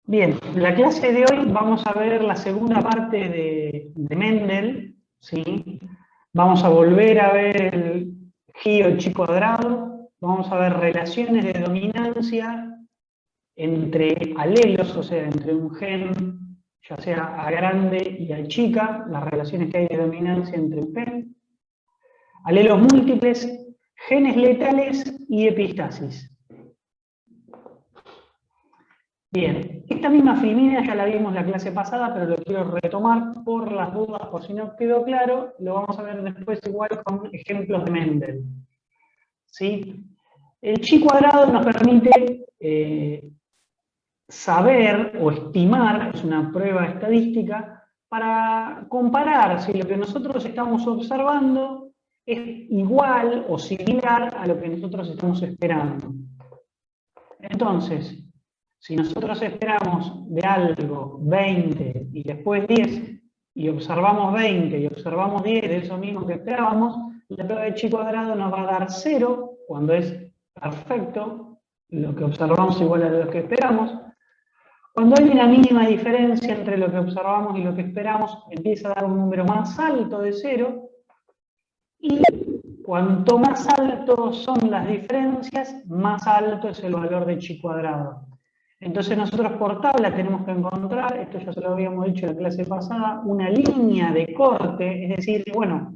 Bien, en la clase de hoy vamos a ver la segunda parte de Mendel, ¿sí? Vamos a volver a ver el giro chi cuadrado, vamos a ver relaciones de dominancia entre alelos, o sea, entre un gen, ya sea A grande y A chica, las relaciones que hay de dominancia entre un gen, alelos múltiples, genes letales y epistasis. Bien, esta misma filmina ya la vimos la clase pasada, pero lo quiero retomar por las dudas, por si no quedó claro, lo vamos a ver después igual con ejemplos de Mendel. ¿Sí? El chi cuadrado nos permite saber o estimar, es una prueba estadística, para comparar si lo que nosotros estamos observando es igual o similar a lo que nosotros estamos esperando. Entonces, si nosotros esperamos de algo 20 y después 10, y observamos 20 y observamos 10 de eso mismo que esperábamos, la prueba de chi cuadrado nos va a dar 0 cuando es perfecto, lo que observamos igual a lo que esperamos. Cuando hay una mínima diferencia entre lo que observamos y lo que esperamos, empieza a dar un número más alto de 0, y cuanto más alto son las diferencias, más alto es el valor de chi cuadrado. Entonces nosotros por tabla tenemos que encontrar, esto ya se lo habíamos dicho en la clase pasada, una línea de corte, es decir, bueno,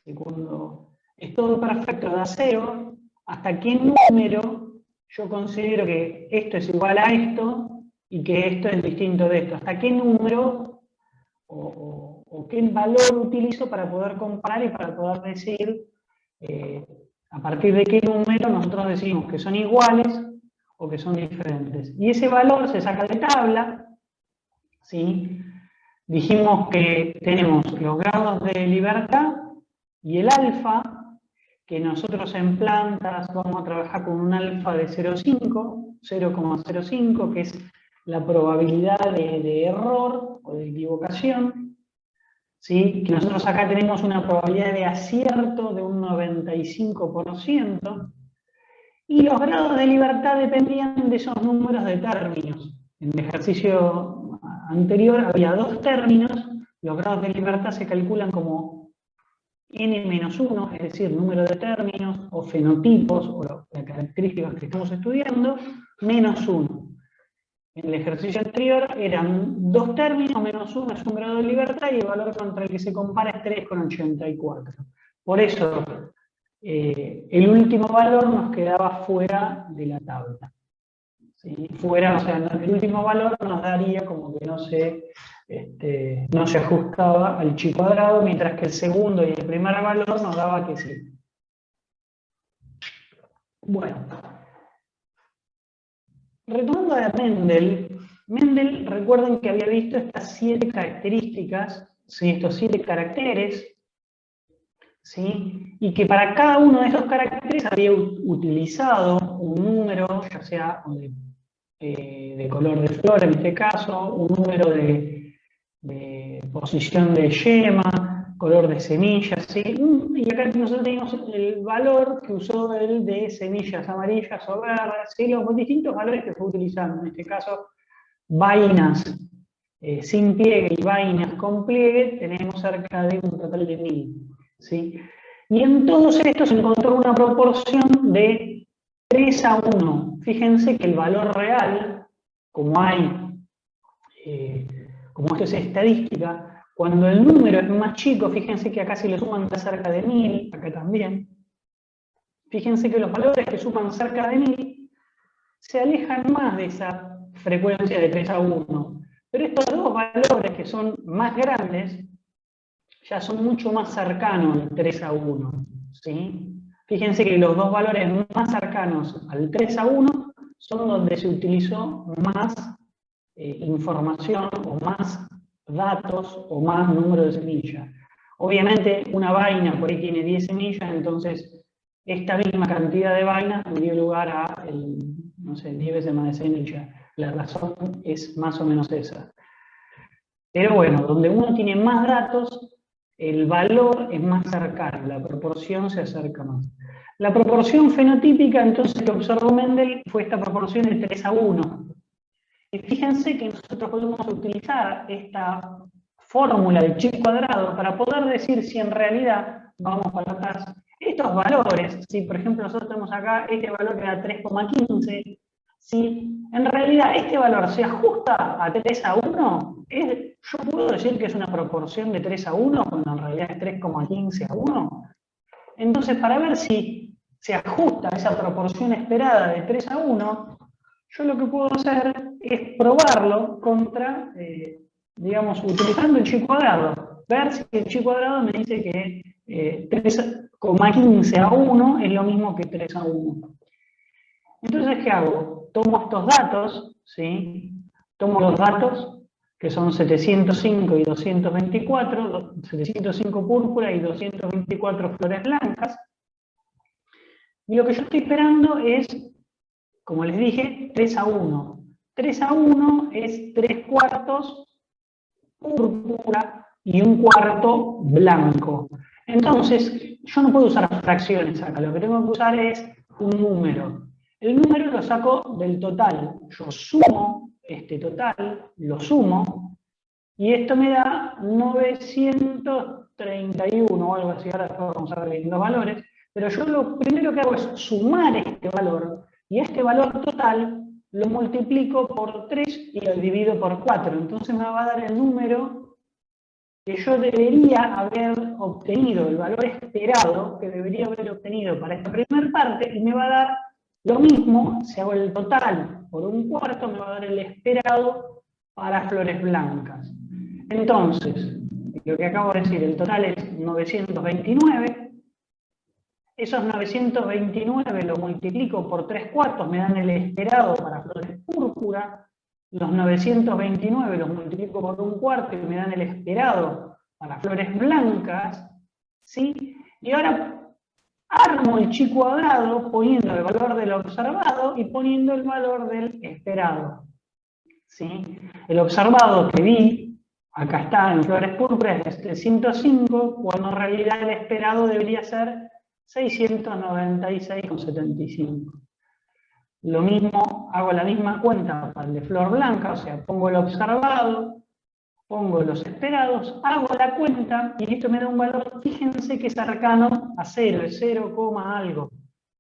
si cuando es todo perfecto da 0, ¿hasta qué número yo considero que esto es igual a esto y que esto es distinto de esto? ¿Hasta qué número o qué valor utilizo para poder comparar y para poder decir a partir de qué número nosotros decimos que son iguales o que son diferentes? Y ese valor se saca de tabla, ¿sí? Dijimos que tenemos los grados de libertad y el alfa, que nosotros en plantas vamos a trabajar con un alfa de 0,05, que es la probabilidad de error o de equivocación, ¿sí? Que nosotros acá tenemos una probabilidad de acierto de un 95%, y los grados de libertad dependían de esos números de términos. En el ejercicio anterior había 2 términos, los grados de libertad se calculan como n-1, es decir, número de términos o fenotipos o las características que estamos estudiando, menos 1. En el ejercicio anterior eran 2 términos, menos 1 es un grado de libertad y el valor contra el que se compara es 3,84. Por eso, el último valor nos quedaba fuera de la tabla. ¿Sí? Fuera, o sea, el último valor nos daría como que no se ajustaba al chi cuadrado, mientras que el segundo y el primer valor nos daba que sí. Bueno, retomando a Mendel, recuerden que había visto estas 7 características, ¿sí? Estos 7 caracteres, ¿sí? Y que para cada uno de estos caracteres había utilizado un número, ya sea de color de flor en este caso, un número de posición de yema, color de semillas, ¿sí? Y acá nosotros tenemos el valor que usó él de semillas amarillas o verdes, ¿sí? Los distintos valores que fue utilizando, en este caso vainas sin pliegue y vainas con pliegue, tenemos cerca de un total de 1000, ¿sí? Y en todos estos se encontró una proporción de 3:1. Fíjense que el valor real, como esto es estadística, cuando el número es más chico, fíjense que acá si lo suman está cerca de 1000, acá también. Fíjense que los valores que suman cerca de 1000 se alejan más de esa frecuencia de 3:1. Pero estos dos valores que son más grandes ya son mucho más cercanos al 3:1. ¿Sí? Fíjense que los dos valores más cercanos al 3:1 son donde se utilizó más información o más datos o más número de semillas. Obviamente una vaina por ahí tiene 10 semillas, entonces esta misma cantidad de vainas dio lugar a, no sé, 10 veces más de semillas. La razón es más o menos esa. Pero bueno, donde uno tiene más datos, el valor es más cercano, la proporción se acerca más. La proporción fenotípica, entonces, que observó Mendel fue esta proporción de 3:1. fíjense que nosotros podemos utilizar esta fórmula de chi cuadrado para poder decir si en realidad, vamos para atrás, estos valores, si por ejemplo nosotros tenemos acá este valor que era 3,15, si en realidad este valor se ajusta a 3 a 1, yo puedo decir que es una proporción de 3 a 1, cuando en realidad es 3,15 a 1. Entonces, para ver si se ajusta a esa proporción esperada de 3 a 1, yo lo que puedo hacer es probarlo contra, digamos, utilizando el chi cuadrado. Ver si el chi cuadrado me dice que 3,15 a 1 es lo mismo que 3 a 1. Entonces, ¿qué hago? Tomo estos datos, ¿sí? Tomo los datos, que son 705 y 224, 705 púrpura y 224 flores blancas. Y lo que yo estoy esperando es, como les dije, 3 a 1. 3 a 1 es 3 cuartos púrpura y 1 cuarto blanco. Entonces, yo no puedo usar fracciones acá, lo que tengo que usar es un número. El número lo saco del total. Yo sumo este total, lo sumo, y esto me da 931 o algo así. Ahora después vamos a ver bien los valores. Pero yo lo primero que hago es sumar este valor, y este valor total lo multiplico por 3 y lo divido por 4. Entonces me va a dar el número que yo debería haber obtenido, el valor esperado que debería haber obtenido para esta primera parte, y me va a dar lo mismo, si hago el total por 1 cuarto, me va a dar el esperado para flores blancas. Entonces, lo que acabo de decir, el total es 929. Esos 929 lo multiplico por 3 cuartos, me dan el esperado para flores púrpura. Los 929 los multiplico por 1 cuarto y me dan el esperado para flores blancas. ¿Sí? Y ahora armo el chi cuadrado poniendo el valor del observado y poniendo el valor del esperado. ¿Sí? El observado que vi, acá está en flores púrpuras, es de 105, cuando en realidad el esperado debería ser 696,75. Lo mismo, hago la misma cuenta para el de flor blanca, o sea, pongo el observado, pongo los esperados, hago la cuenta y esto me da un valor, fíjense que es cercano a 0, es 0, algo.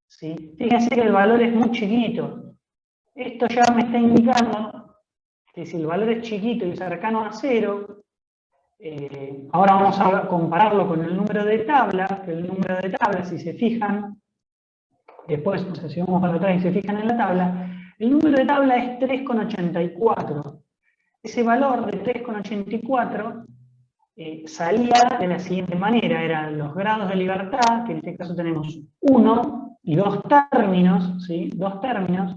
¿Sí? Fíjense que el valor es muy chiquito. Esto ya me está indicando que si el valor es chiquito y cercano a 0, ahora vamos a compararlo con el número de tabla, que el número de tabla, si se fijan, después, o sea, si vamos para atrás y se fijan en la tabla, el número de tabla es 3,84. Ese valor de 3,84 salía de la siguiente manera, eran los grados de libertad, que en este caso tenemos 1 y 2 términos, ¿sí? 2 términos,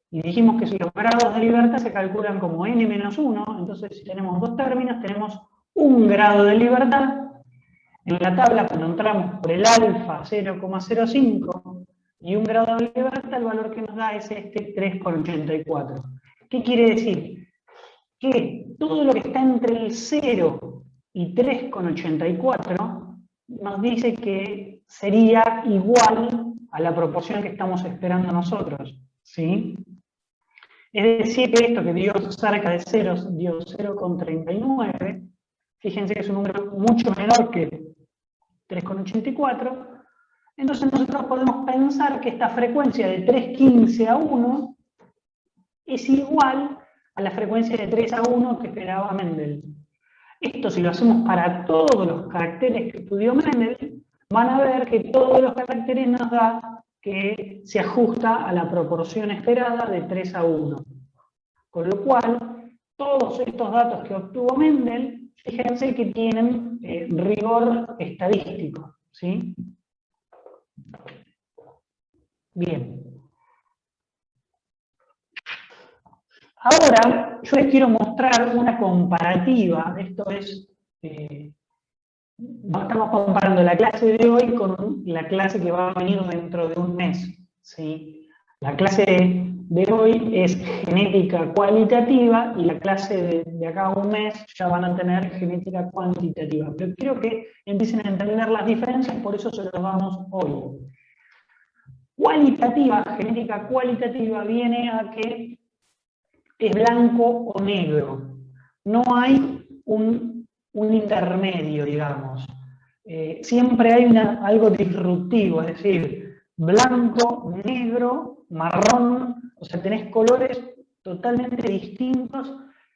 y dijimos que si los grados de libertad se calculan como n-1, entonces si tenemos 2 términos, tenemos 1 grado de libertad. En la tabla, cuando entramos por el alfa 0,05 y 1 grado de libertad, el valor que nos da es este 3,84. ¿Qué quiere decir? Que todo lo que está entre el 0 y 3,84 nos dice que sería igual a la proporción que estamos esperando nosotros. ¿Sí? Es decir, que esto que dio cerca de 0 dio 0,39, fíjense que es un número mucho menor que 3,84, entonces nosotros podemos pensar que esta frecuencia de 3,15 a 1 es igual a la frecuencia de 3 a 1 que esperaba Mendel. Esto, si lo hacemos para todos los caracteres que estudió Mendel, van a ver que todos los caracteres nos da que se ajusta a la proporción esperada de 3 a 1. Con lo cual, todos estos datos que obtuvo Mendel, fíjense que tienen rigor estadístico. ¿Sí? Bien. Ahora, yo les quiero mostrar una comparativa. Esto es, estamos comparando la clase de hoy con la clase que va a venir dentro de un mes. ¿Sí? La clase de hoy es genética cualitativa y la clase de acá a un mes ya van a tener genética cuantitativa. Pero quiero que empiecen a entender las diferencias, por eso se los damos hoy. Cualitativa, genética cualitativa, viene a que es blanco o negro. No hay un intermedio, digamos. Siempre hay algo disruptivo, es decir, blanco, negro, marrón, o sea, tenés colores totalmente distintos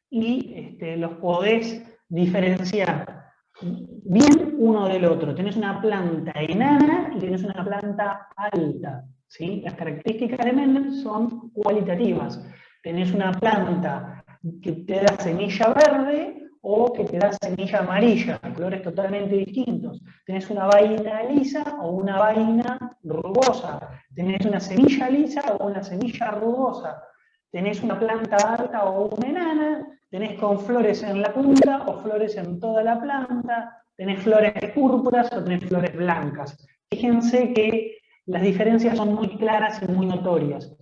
y los podés diferenciar bien uno del otro. Tenés una planta enana y tenés una planta alta, ¿sí? Las características de Mendel son cualitativas. Tenés una planta que te da semilla verde o que te da semilla amarilla, colores totalmente distintos. Tenés una vaina lisa o una vaina rugosa. Tenés una semilla lisa o una semilla rugosa. Tenés una planta alta o una enana. Tenés con flores en la punta o flores en toda la planta. Tenés flores púrpuras o tenés flores blancas. Fíjense que las diferencias son muy claras y muy notorias.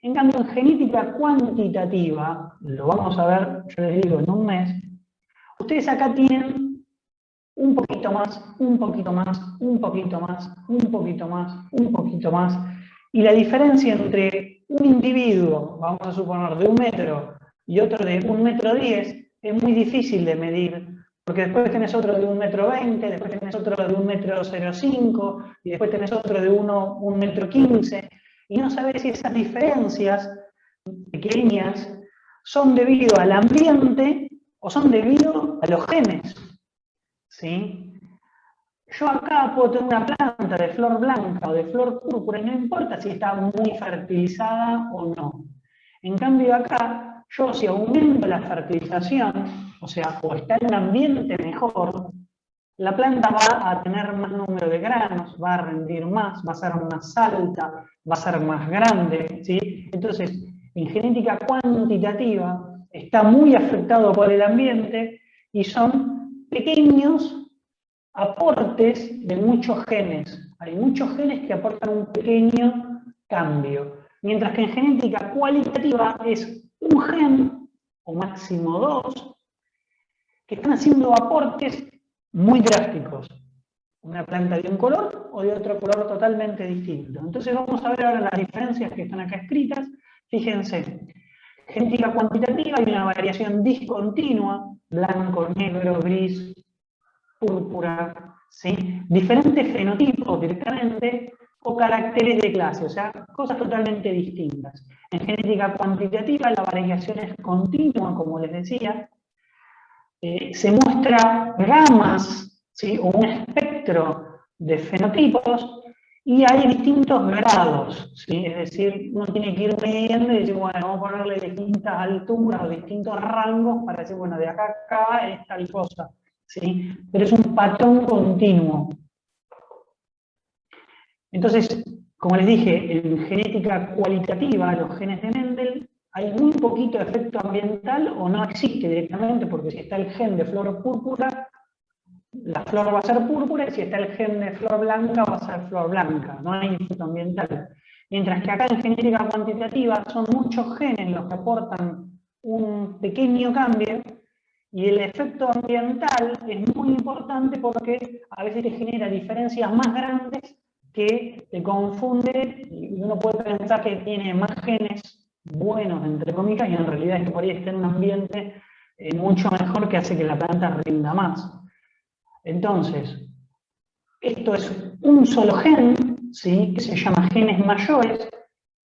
En cambio, en genética cuantitativa, lo vamos a ver, yo les digo, en un mes, ustedes acá tienen un poquito más, un poquito más, un poquito más, un poquito más, un poquito más, y la diferencia entre un individuo, vamos a suponer, de 1 metro y otro de 1,10 m, es muy difícil de medir, porque después tenés otro de 1,20 m, después tenés otro de 1,05 m, y después tenés otro de 1,15 m, y no sabés si esas diferencias pequeñas son debido al ambiente o son debido a los genes, ¿sí? Yo acá puedo tener una planta de flor blanca o de flor púrpura y no importa si está muy fertilizada o no. En cambio acá, yo si aumento la fertilización, o sea, o está en un ambiente mejor, la planta va a tener más número de granos, va a rendir más, va a ser más alta, va a ser más grande, ¿sí? Entonces, en genética cuantitativa está muy afectado por el ambiente y son pequeños aportes de muchos genes. Hay muchos genes que aportan un pequeño cambio. Mientras que en genética cualitativa es un gen, o máximo 2, que están haciendo aportes muy drásticos. Una planta de un color o de otro color totalmente distinto. Entonces vamos a ver ahora las diferencias que están acá escritas. Fíjense, genética cuantitativa hay una variación discontinua, blanco, negro, gris, púrpura, ¿sí? Diferentes fenotipos directamente o caracteres de clase, o sea, cosas totalmente distintas. En genética cuantitativa la variación es continua, como les decía, se muestra gamas, ¿sí? O un espectro de fenotipos y hay distintos grados, ¿sí? Es decir, uno tiene que ir midiendo y decir, bueno, vamos a ponerle distintas alturas o distintos rangos para decir, bueno, de acá a acá es tal cosa, ¿sí? Pero es un patrón continuo. Entonces, como les dije, en genética cualitativa, los genes de Mendel, hay muy poquito efecto ambiental o no existe directamente, porque si está el gen de flor púrpura, la flor va a ser púrpura, y si está el gen de flor blanca, va a ser flor blanca, no hay efecto ambiental. Mientras que acá en genética cuantitativa son muchos genes los que aportan un pequeño cambio, y el efecto ambiental es muy importante porque a veces te genera diferencias más grandes que te confunde y uno puede pensar que tiene más genes buenos, entre comillas, y en realidad es que por ahí está en un ambiente mucho mejor que hace que la planta rinda más. Entonces, esto es un solo gen, ¿sí? Que se llama genes mayores,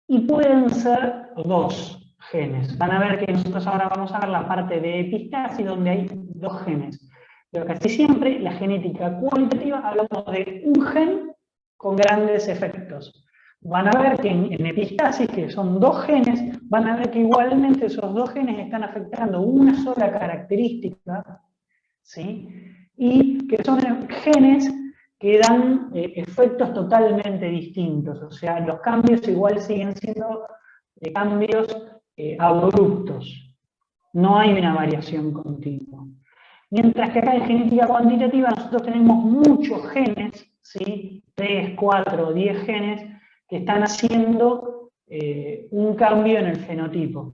y pueden ser 2 genes. Van a ver que nosotros ahora vamos a ver la parte de epistasis donde hay 2 genes. Pero casi siempre la genética cualitativa hablamos de un gen con grandes efectos. Van a ver que en epistasis, que son 2 genes, van a ver que igualmente esos 2 genes están afectando una sola característica, ¿sí? Y que son genes que dan efectos totalmente distintos. O sea, los cambios igual siguen siendo cambios abruptos. No hay una variación continua. Mientras que acá en genética cuantitativa nosotros tenemos muchos genes, ¿sí? 3, 4, 10 genes, que están haciendo un cambio en el fenotipo.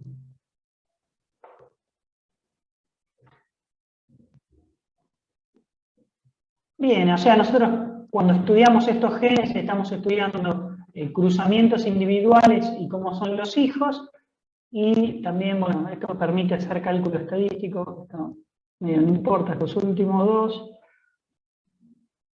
Bien, o sea, nosotros cuando estudiamos estos genes estamos estudiando cruzamientos individuales y cómo son los hijos, y también, bueno, esto permite hacer cálculo estadístico, esto, no importa, los últimos dos.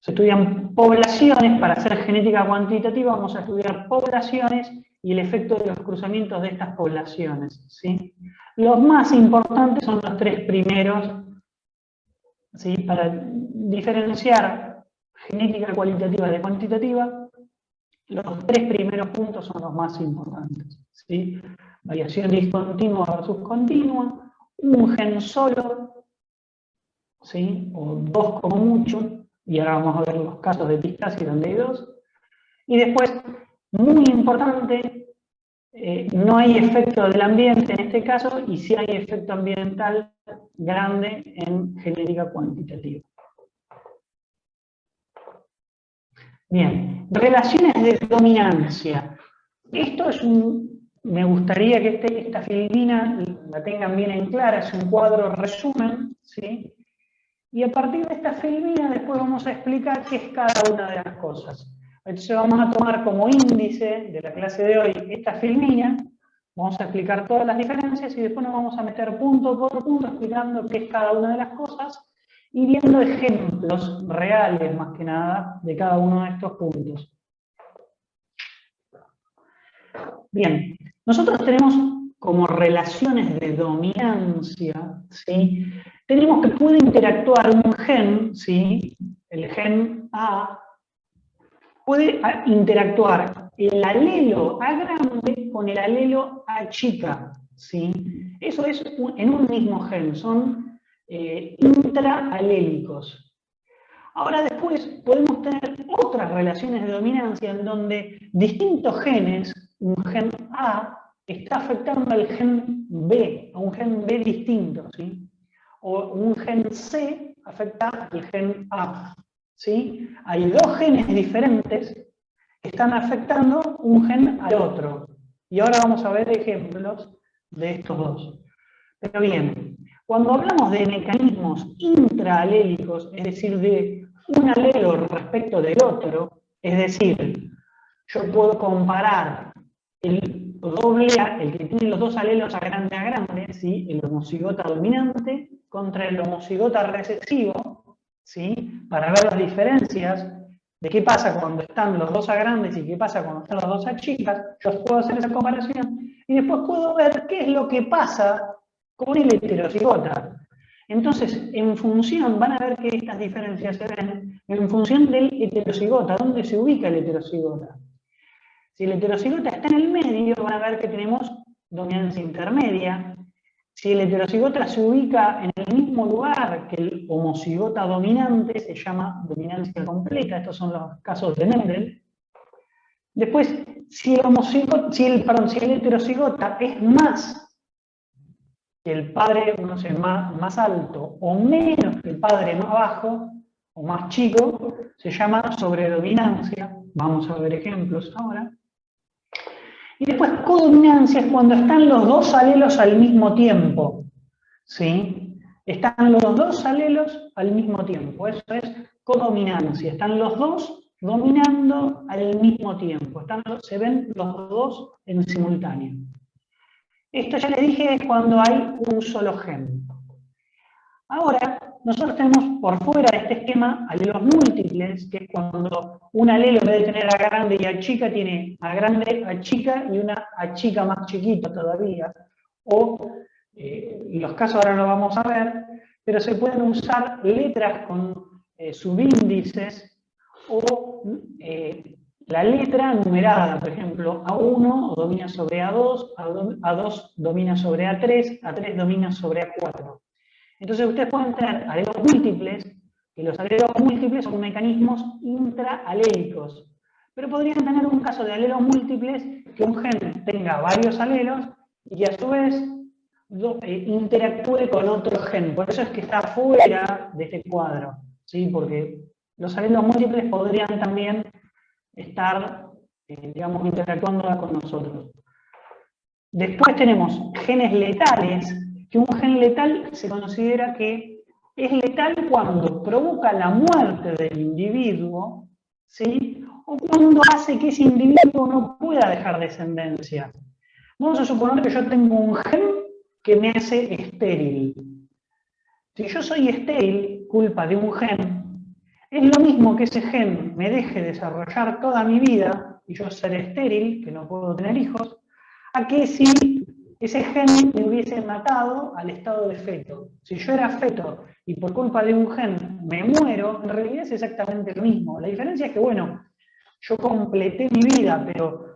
Se estudian poblaciones, para hacer genética cuantitativa vamos a estudiar poblaciones y el efecto de los cruzamientos de estas poblaciones, ¿sí? Los más importantes son los tres primeros, ¿sí? Para diferenciar genética cualitativa de cuantitativa, los tres primeros puntos son los más importantes, ¿sí? Variación discontinua versus continua, un gen solo, ¿sí? O dos como mucho, y ahora vamos a ver los casos de epistasis donde hay dos. Y después, muy importante, no hay efecto del ambiente en este caso, y sí hay efecto ambiental grande en genética cuantitativa. Bien, relaciones de dominancia. Esto es me gustaría que esta filmina la tengan bien en clara, es un cuadro resumen, ¿sí? Y a partir de esta filmina después vamos a explicar qué es cada una de las cosas. Entonces vamos a tomar como índice de la clase de hoy esta filmina, vamos a explicar todas las diferencias y después nos vamos a meter punto por punto explicando qué es cada una de las cosas y viendo ejemplos reales, más que nada, de cada uno de estos puntos. Bien, nosotros tenemos como relaciones de dominancia, ¿sí? Tenemos que puede interactuar un gen, ¿sí? El gen A, puede interactuar el alelo A grande con el alelo A chica, ¿sí? Eso es en un mismo gen, son intraalélicos. Ahora después podemos tener otras relaciones de dominancia en donde distintos genes, un gen A, está afectando al gen B, a un gen B distinto, ¿sí? O un gen C afecta al gen A, ¿sí? Hay dos genes diferentes que están afectando un gen al otro. Y ahora vamos a ver ejemplos de estos dos. Pero bien, cuando hablamos de mecanismos intraalélicos, es decir, de un alelo respecto del otro, es decir, yo puedo comparar el doble A, el que tiene los dos alelos a grande, ¿sí? El homocigota dominante contra el homocigota recesivo, ¿sí? Para ver las diferencias de qué pasa cuando están los dos A grandes y qué pasa cuando están los dos A chicas. Yo puedo hacer esa comparación y después puedo ver qué es lo que pasa con el heterocigota. Entonces, en función, van a ver que estas diferencias se ven en función del heterocigota, dónde se ubica el heterocigota. Si el heterocigota está en el medio, van a ver que tenemos dominancia intermedia. Si el heterocigota se ubica en el mismo lugar que el homocigota dominante, se llama dominancia completa. Estos son los casos de Mendel. Después, si el heterocigota es más que el padre, no sé, más alto o menos que el padre más bajo o más chico, se llama sobredominancia. Vamos a ver ejemplos ahora. Y después codominancia es cuando están los dos alelos al mismo tiempo, ¿sí? Están los dos alelos al mismo tiempo, eso es codominancia. Están los dos dominando al mismo tiempo, se ven los dos en simultáneo. Esto ya les dije es cuando hay un solo gen. Ahora, nosotros tenemos por fuera de este esquema alelos múltiples, que es cuando un alelo en vez de tener A grande y A chica, tiene A grande, A chica y una A chica más chiquita todavía. O, los casos ahora no vamos a ver, pero se pueden usar letras con subíndices o la letra numerada, por ejemplo, A1 domina sobre A2, A2 domina sobre A3, A3 domina sobre A4. Entonces ustedes pueden tener alelos múltiples, y los alelos múltiples son mecanismos intraalélicos. Pero podrían tener un caso de alelos múltiples que un gen tenga varios alelos y a su vez interactúe con otro gen. Por eso es que está fuera de este cuadro, ¿sí? Porque los alelos múltiples podrían también estar, digamos, interactuando con nosotros. Después tenemos genes letales, que un gen letal se considera que es letal cuando provoca la muerte del individuo, ¿sí? O cuando hace que ese individuo no pueda dejar descendencia. Vamos a suponer que yo tengo un gen que me hace estéril. Si yo soy estéril, culpa de un gen, es lo mismo que ese gen me deje desarrollar toda mi vida y yo ser estéril, que no puedo tener hijos, a que si ese gen me hubiese matado al estado de feto. Si yo era feto y por culpa de un gen me muero, en realidad es exactamente lo mismo. La diferencia es que, bueno, yo completé mi vida, pero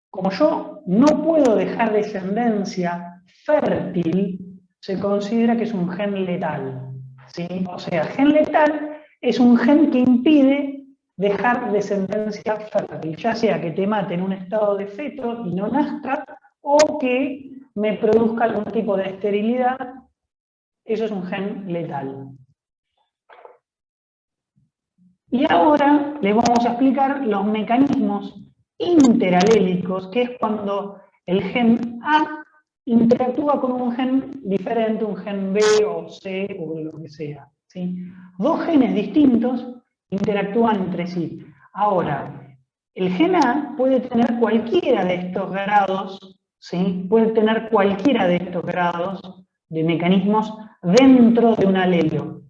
como yo no puedo dejar descendencia fértil, se considera que es un gen letal, ¿sí? O sea, gen letal es un gen que impide dejar descendencia fértil, ya sea que te mate en un estado de feto y no nazca, o que me produzca algún tipo de esterilidad. Eso es un gen letal. Y ahora les vamos a explicar los mecanismos interalélicos, que es cuando el gen A interactúa con un gen diferente, un gen B o C o lo que sea, ¿sí? Dos genes distintos interactúan entre sí. Ahora, el gen A puede tener cualquiera de estos grados, ¿sí? Puede tener cualquiera de estos grados de mecanismos dentro de un alelo.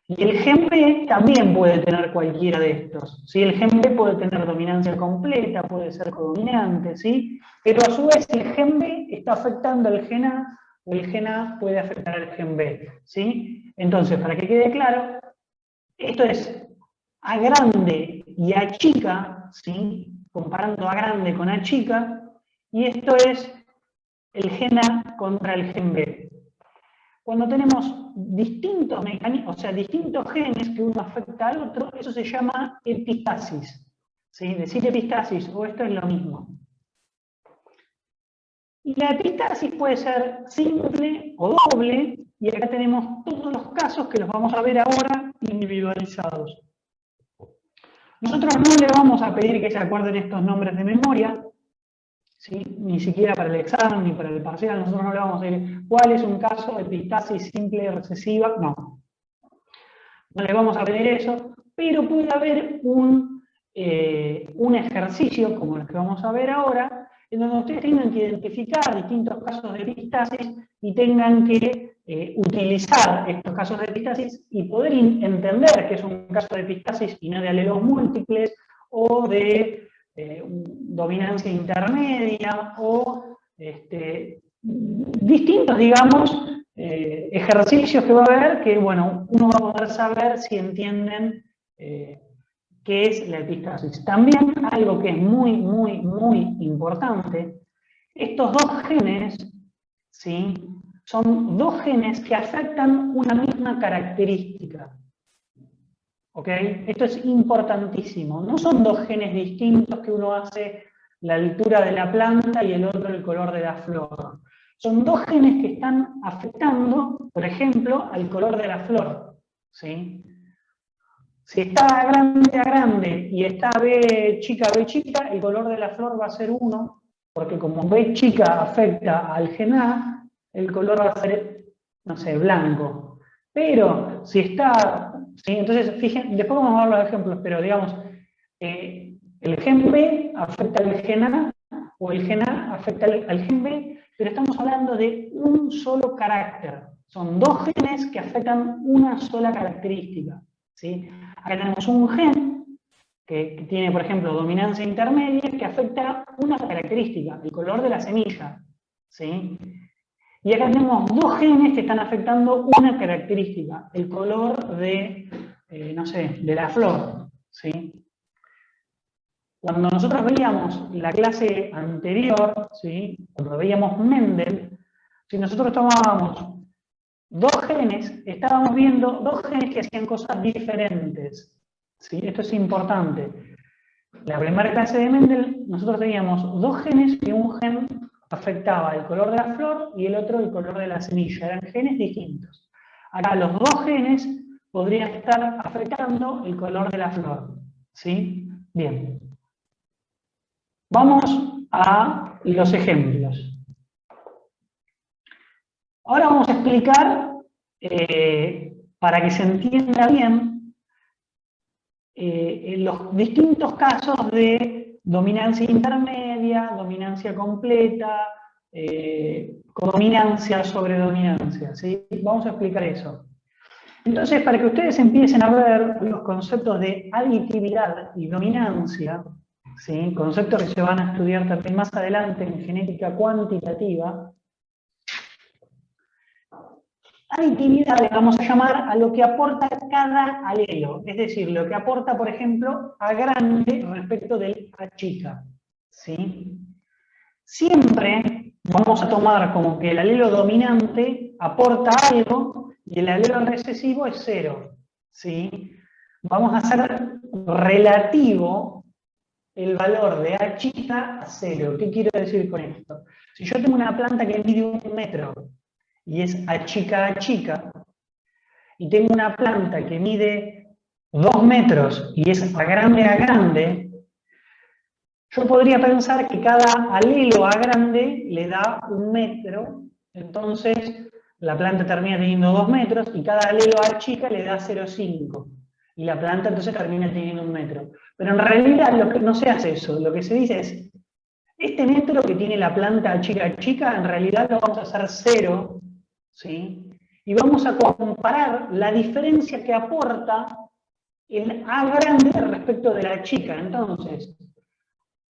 Y el gen B también puede tener cualquiera de estos, ¿sí? El gen B puede tener dominancia completa, puede ser codominante, ¿sí? Pero a su vez el gen B está afectando al gen A, o el gen A puede afectar al gen B, ¿sí? Entonces, para que quede claro, esto es A grande y A chica, ¿sí? Comparando A grande con A chica, y esto es el gen A contra el gen B. Cuando tenemos distintos mecanismos, o sea, distintos genes que uno afecta al otro, eso se llama epistasis. ¿Sí? Decir epistasis o esto es lo mismo. Y la epistasis puede ser simple o doble, y acá tenemos todos los casos que los vamos a ver ahora individualizados. Nosotros no le vamos a pedir que se acuerden estos nombres de memoria, ¿sí? Ni siquiera para el examen ni para el parcial. Nosotros no le vamos a decir cuál es un caso de epistasis simple recesiva, no. No le vamos a pedir eso, pero puede haber un ejercicio, como el que vamos a ver ahora, en donde ustedes tengan que identificar distintos casos de epistasis y tengan que utilizar estos casos de epistasis y poder entender que es un caso de epistasis y no de alelos múltiples o de dominancia intermedia o distintos, digamos, ejercicios que va a haber que, bueno, uno va a poder saber si entienden qué es la epistasis. También algo que es muy, muy, muy importante, estos dos genes, ¿sí? Son dos genes que afectan una misma característica. ¿Ok? Esto es importantísimo. No son dos genes distintos que uno hace la altura de la planta y el otro el color de la flor. Son dos genes que están afectando, por ejemplo, al color de la flor. ¿Sí? Si está A grande y está B chica, el color de la flor va a ser 1, porque como B chica afecta al gen A, el color va a ser, no sé, blanco. Pero si está, ¿sí? Entonces, fíjense, después vamos a ver los ejemplos, pero digamos, el gen B afecta al gen A, o el gen A afecta al gen B, pero estamos hablando de un solo carácter. Son dos genes que afectan una sola característica, ¿sí? Acá tenemos un gen que tiene, por ejemplo, dominancia intermedia, que afecta una característica, el color de la semilla, ¿sí? Y acá tenemos dos genes que están afectando una característica, el color de, no sé, de la flor, ¿sí? Cuando nosotros veíamos la clase anterior, ¿sí? Cuando veíamos Mendel, si nosotros tomábamos dos genes, estábamos viendo dos genes que hacían cosas diferentes, ¿sí? Esto es importante. La primera clase de Mendel, nosotros teníamos dos genes y un gen afectaba el color de la flor y el otro el color de la semilla. Eran genes distintos. Acá los dos genes podrían estar afectando el color de la flor. ¿Sí? Bien. Vamos a los ejemplos. Ahora vamos a explicar, para que se entienda bien, los distintos casos de dominancia intermedia, dominancia completa, dominancia sobre dominancia, ¿sí? Vamos a explicar eso. Entonces, para que ustedes empiecen a ver los conceptos de aditividad y dominancia, ¿sí? Conceptos que se van a estudiar también más adelante en genética cuantitativa, aditividad le vamos a llamar a lo que aporta cada alelo, es decir, lo que aporta, por ejemplo, A grande respecto del A chica, ¿sí? Siempre vamos a tomar como que el alelo dominante aporta algo y el alelo recesivo es 0, ¿sí? Vamos a hacer relativo el valor de A chica a 0. ¿Qué quiero decir con esto? Si yo tengo una planta que mide 1 metro y es A chica, y tengo una planta que mide 2 metros y es A grande, yo podría pensar que cada alelo A grande le da 1 metro, entonces la planta termina teniendo 2 metros y cada alelo A chica le da 0,5. Y la planta entonces termina teniendo 1 metro. Pero en realidad no se hace eso, lo que se dice es, este metro que tiene la planta A chica, en realidad lo vamos a hacer 0, ¿sí? Y vamos a comparar la diferencia que aporta el A grande respecto de la chica. Entonces,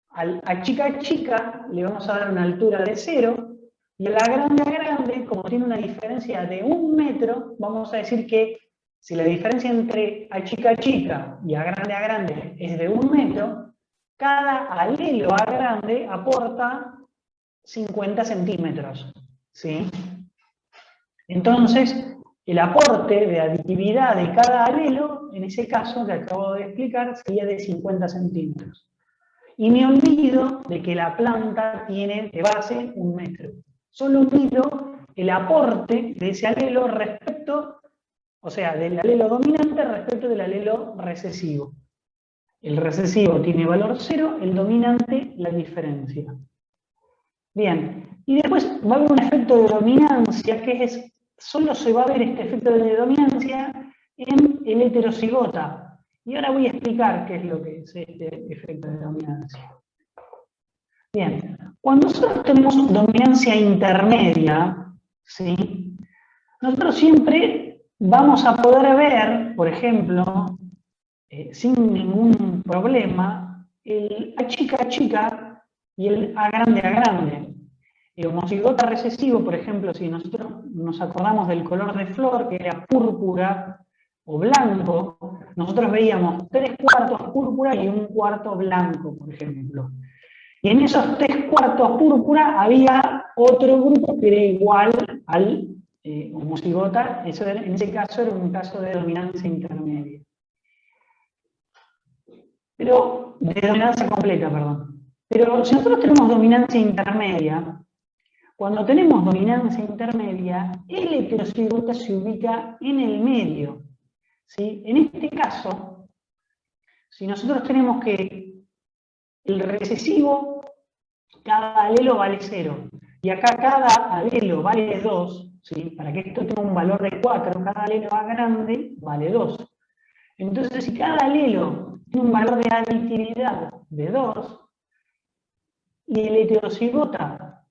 al A chica le vamos a dar una altura de 0, y a la grande, como tiene una diferencia de 1 metro, vamos a decir que si la diferencia entre A chica y A grande es de 1 metro, cada alelo A grande aporta 50 centímetros, ¿sí? Entonces, el aporte de aditividad de cada alelo, en ese caso que acabo de explicar, sería de 50 centímetros. Y me olvido de que la planta tiene de base 1 metro. Solo mido el aporte de ese alelo respecto, o sea, del alelo dominante respecto del alelo recesivo. El recesivo tiene valor 0, el dominante la diferencia. Bien, y después va a haber un efecto de dominancia, que es, solo se va a ver este efecto de dominancia en el heterocigota. Y ahora voy a explicar qué es lo que es este efecto de dominancia. Bien, cuando nosotros tenemos dominancia intermedia, ¿sí? Nosotros siempre vamos a poder ver, por ejemplo, sin ningún problema, el A chica y el A grande. El homocigota recesivo, por ejemplo, si nosotros nos acordamos del color de flor, que era púrpura o blanco, nosotros veíamos 3/4 púrpura y 1/4 blanco, por ejemplo. Y en esos 3/4 púrpura había otro grupo que era igual al homocigota, eso era, en ese caso era un caso de dominancia intermedia. Pero, de dominancia completa, perdón. Pero si nosotros tenemos dominancia intermedia, cuando tenemos dominancia intermedia, el heterocigota se ubica en el medio, ¿sí? En este caso, si nosotros tenemos que el recesivo, cada alelo vale 0, y acá cada alelo vale 2, ¿sí? Para que esto tenga un valor de 4, cada alelo A grande vale 2. Entonces, si cada alelo tiene un valor de aditividad de 2, y el heterocigota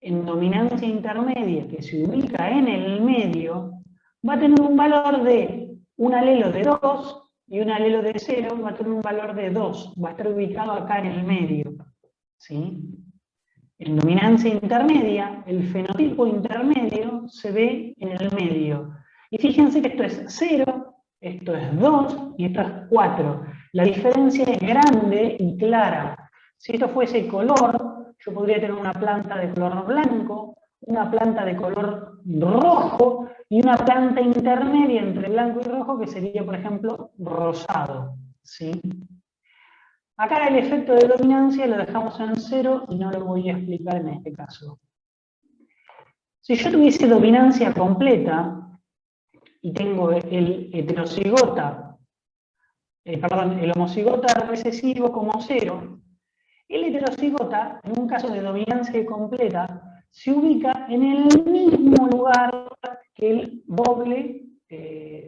en dominancia intermedia, que se ubica en el medio, va a tener un valor de un alelo de 2 y un alelo de 0, va a tener un valor de 2, va a estar ubicado acá en el medio, ¿sí? En dominancia intermedia, el fenotipo intermedio se ve en el medio. Y fíjense que esto es 0, esto es 2 y esto es 4. La diferencia es grande y clara. Si esto fuese color, yo podría tener una planta de color blanco, una planta de color rojo y una planta intermedia entre blanco y rojo que sería, por ejemplo, rosado, ¿sí? Acá el efecto de dominancia lo dejamos en 0 y no lo voy a explicar en este caso. Si yo tuviese dominancia completa y tengo el heterocigota, el homocigota recesivo como 0, el heterocigota, en un caso de dominancia completa, se ubica en el mismo lugar que el doble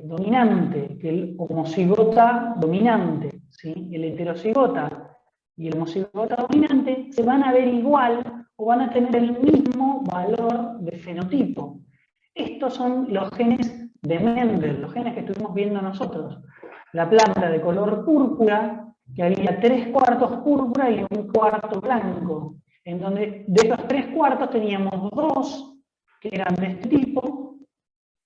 dominante, que el homocigota dominante, ¿sí? El heterocigota y el homocigota dominante se van a ver igual o van a tener el mismo valor de fenotipo. Estos son los genes de Mendel, los genes que estuvimos viendo nosotros. La planta de color púrpura, que había 3/4 púrpura y 1/4 blanco, en donde de esos 3/4 teníamos 2 que eran de este tipo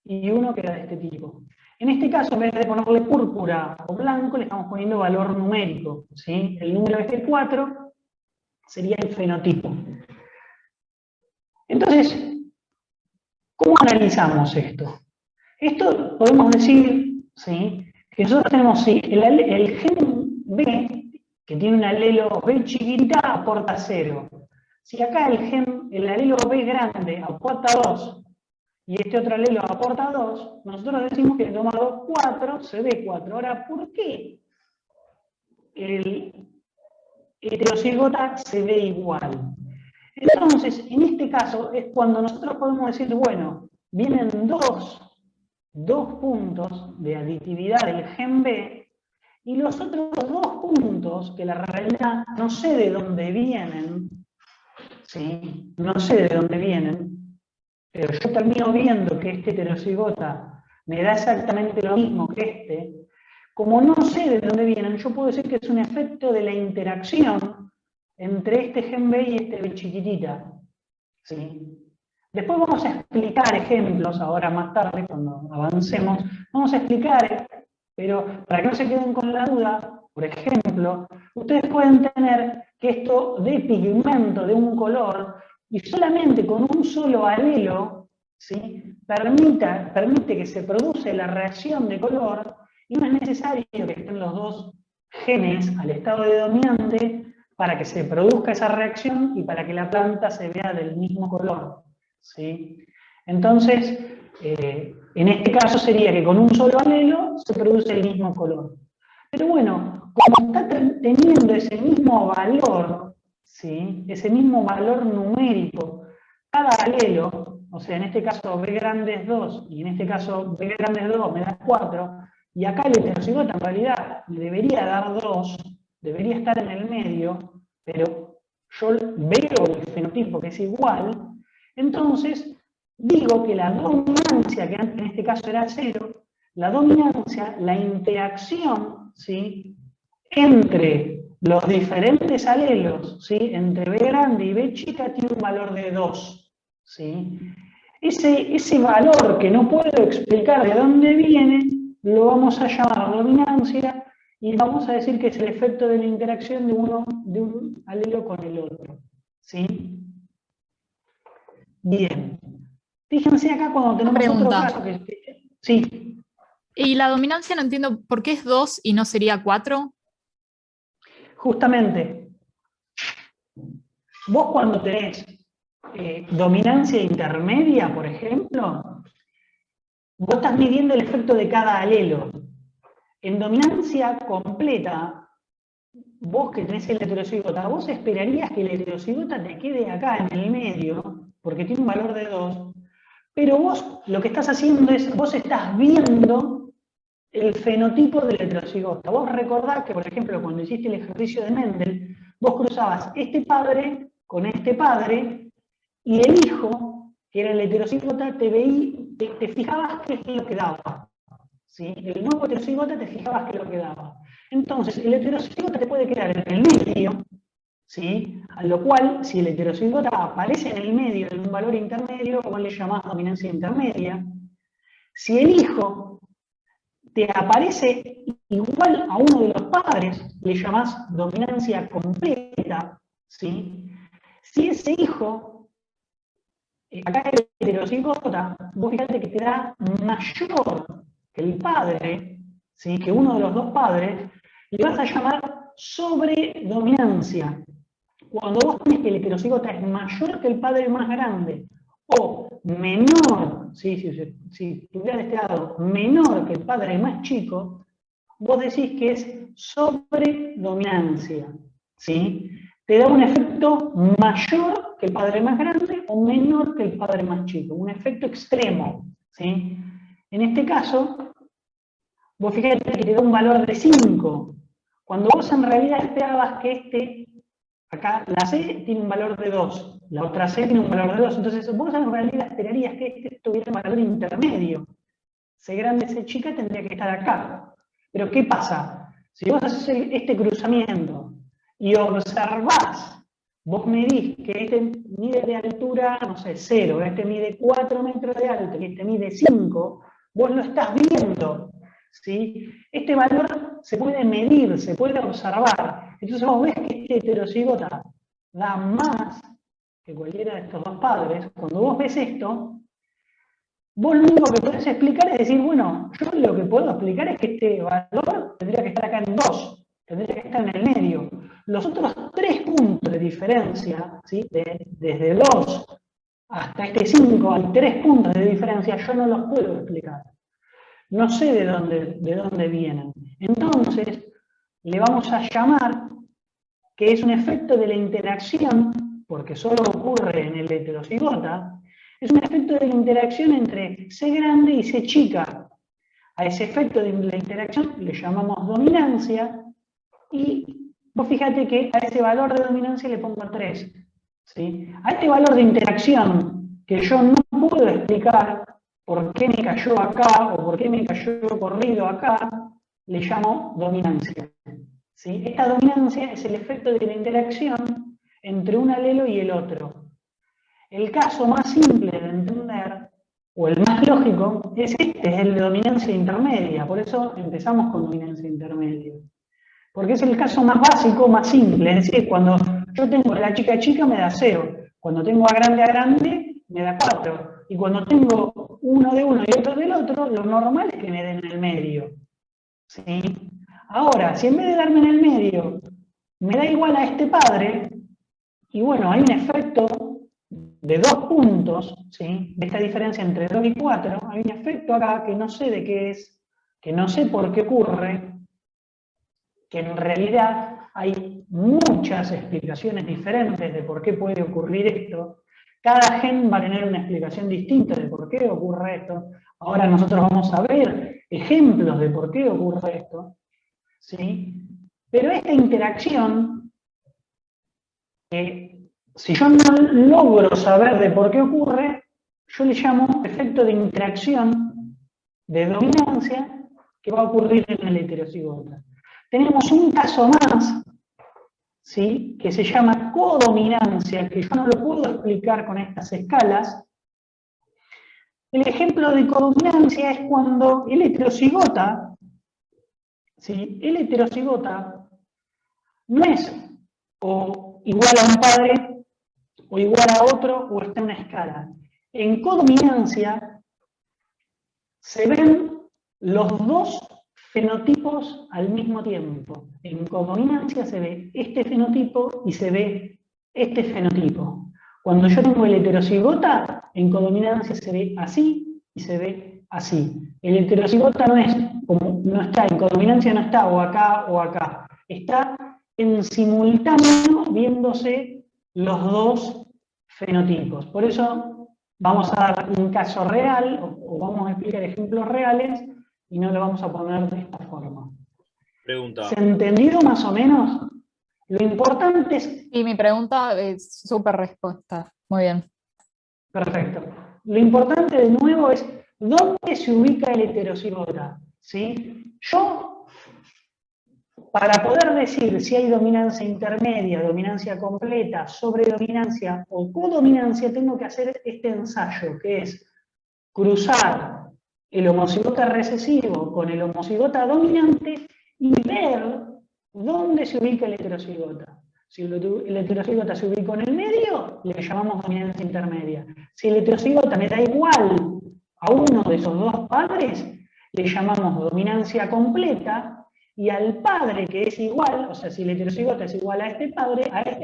y 1 que era de este tipo. En este caso, en vez de ponerle púrpura o blanco, le estamos poniendo valor numérico, ¿sí? El número este 4 sería el fenotipo. Entonces, ¿cómo analizamos esto? Esto podemos decir, ¿sí?, que nosotros tenemos, sí, el gen B, que tiene un alelo B chiquitita, aporta 0. Si acá el alelo B grande aporta 2, y este otro alelo aporta 2, nosotros decimos que toma 2, 4, se ve 4. Ahora, ¿por qué el heterocigota se ve igual? Entonces, en este caso, es cuando nosotros podemos decir, bueno, vienen dos puntos de aditividad del gen B, y los otros 2 puntos, que la realidad no sé de dónde vienen, ¿sí? No sé de dónde vienen, pero yo termino viendo que este heterocigota me da exactamente lo mismo que este. Como no sé de dónde vienen, yo puedo decir que es un efecto de la interacción entre este gen B y este B chiquitita, ¿sí? Después vamos a explicar ejemplos, ahora más tarde, cuando avancemos, vamos a explicar, pero para que no se queden con la duda, por ejemplo, ustedes pueden tener que esto de pigmento de un color, y solamente con un solo alelo, ¿sí?, permite que se produce la reacción de color, y no es necesario que estén los dos genes al estado de dominante para que se produzca esa reacción y para que la planta se vea del mismo color, ¿sí? Entonces, en este caso sería que con un solo alelo se produce el mismo color. Pero bueno, como está teniendo ese mismo valor, ¿sí?, ese mismo valor numérico, cada alelo, o sea, en este caso B grande es 2, y en este caso B grande es 2 me da 4, y acá el heterocigota en realidad le debería dar 2, debería estar en el medio, pero yo veo el fenotipo que es igual, entonces digo que la dominancia, que en este caso era 0, la dominancia, la interacción, ¿sí?, entre los diferentes alelos, ¿sí?, entre B grande y B chica, tiene un valor de 2, ¿sí? Ese valor que no puedo explicar de dónde viene, lo vamos a llamar dominancia, y vamos a decir que es el efecto de la interacción de un alelo con el otro, ¿sí? Bien. Fíjense acá cuando tenemos otro caso que... Sí. Y la dominancia no entiendo, ¿por qué es 2 y no sería 4? Justamente, vos cuando tenés dominancia intermedia, por ejemplo, vos estás midiendo el efecto de cada alelo. En dominancia completa, vos que tenés el heterocigota, vos esperarías que el heterocigota te quede acá en el medio, porque tiene un valor de 2, pero vos lo que estás haciendo es, vos estás viendo el fenotipo del heterocigota. Vos recordás que, por ejemplo, cuando hiciste el ejercicio de Mendel, vos cruzabas este padre con este padre, y el hijo, que era el heterocigota, te fijabas qué es lo que daba. ¿Sí? El nuevo heterocigota te fijabas qué es lo que daba. Entonces, el heterocigota te puede quedar en el medio, ¿sí? A lo cual, si el heterocigota aparece en el medio de un valor intermedio, vos le llamás dominancia intermedia. Si el hijo te aparece igual a uno de los padres, le llamás dominancia completa, ¿sí? Si ese hijo, acá el heterocigota, vos fíjate que te da mayor que el padre, ¿sí?, que uno de los dos padres, le vas a llamar sobredominancia. Cuando vos tenés que el heterocigota es mayor que el padre más grande, o menor, si tuviera de este lado, menor que el padre más chico, vos decís que es sobredominancia, ¿sí? Te da un efecto mayor que el padre más grande o menor que el padre más chico, un efecto extremo, ¿sí? En este caso, vos fíjate que te da un valor de 5, cuando vos en realidad esperabas que este Acá la C tiene un valor de 2, la otra C tiene un valor de 2, entonces vos en realidad esperarías que este tuviera un valor intermedio. C grande, C chica tendría que estar acá. Pero ¿qué pasa? Si vos haces este cruzamiento y observás, vos medís que este mide de altura, no sé, 0, este mide 4 metros de alto y este mide 5, vos lo estás viendo, ¿sí? Este valor se puede medir, se puede observar. Entonces vos ves que este heterocigota da más que cualquiera de estos dos padres. Cuando vos ves esto, vos lo único que podés explicar es decir, bueno, yo lo que puedo explicar es que este valor tendría que estar acá en 2, tendría que estar en el medio. Los otros 3 puntos de diferencia, ¿sí? Desde 2 hasta este 5 hay 3 puntos de diferencia, yo no los puedo explicar. No sé de dónde vienen. Entonces, le vamos a llamar que es un efecto de la interacción, porque solo ocurre en el heterocigota, es un efecto de la interacción entre C grande y C chica. A ese efecto de la interacción le llamamos dominancia, y vos fíjate que a ese valor de dominancia le pongo 3. ¿Sí? A este valor de interacción, que yo no puedo explicar por qué me cayó acá o por qué me cayó corrido acá, le llamo dominancia. ¿Sí? Esta dominancia es el efecto de la interacción entre un alelo y el otro. El caso más simple de entender, o el más lógico, es el de dominancia intermedia. Por eso empezamos con dominancia intermedia. Porque es el caso más básico, más simple. Es decir, cuando yo tengo a la chica chica me da 0. Cuando tengo a grande me da 4. Y cuando tengo uno de uno y otro del otro, lo normal es que me den en el medio. ¿Sí? Ahora, si en vez de darme en el medio, me da igual a este padre, y bueno, hay un efecto de 2 puntos, ¿sí? De esta diferencia entre 2 y 4, hay un efecto acá que no sé de qué es, que no sé por qué ocurre, que en realidad hay muchas explicaciones diferentes de por qué puede ocurrir esto. Cada gen va a tener una explicación distinta de por qué ocurre esto. Ahora nosotros vamos a ver ejemplos de por qué ocurre esto. ¿Sí? Pero esta interacción, si yo no logro saber de por qué ocurre, yo le llamo efecto de interacción de dominancia que va a ocurrir en el heterocigota. Tenemos un caso más, ¿sí? Que se llama codominancia, que yo no lo puedo explicar con estas escalas. El ejemplo de codominancia es cuando el heterocigota, ¿sí? El heterocigota no es o igual a un padre, o igual a otro, o está en una escala. En codominancia se ven los dos fenotipos al mismo tiempo. En codominancia se ve este fenotipo y se ve este fenotipo. Cuando yo tengo el heterocigota, en codominancia se ve así y se ve así. El heterocigota no está, en codominancia no está o acá o acá. Está en simultáneo viéndose los dos fenotipos. Por eso vamos a dar un caso real, o vamos a explicar ejemplos reales, y no lo vamos a poner de esta forma. Pregunta. ¿Se ha entendido más o menos? Lo importante es... Y mi pregunta es súper respuesta. Muy bien. Perfecto. Lo importante de nuevo es dónde se ubica el heterocigota. ¿Sí? Yo, para poder decir si hay dominancia intermedia, dominancia completa, sobredominancia o codominancia, tengo que hacer este ensayo, que es cruzar el homocigota recesivo con el homocigota dominante y ver dónde se ubica el heterocigota. Si el heterocigota se ubica en el medio, le llamamos dominancia intermedia. Si el heterocigota me da igual a uno de esos dos padres, le llamamos dominancia completa, y al padre que es igual, o sea, si el heterocigota es igual a este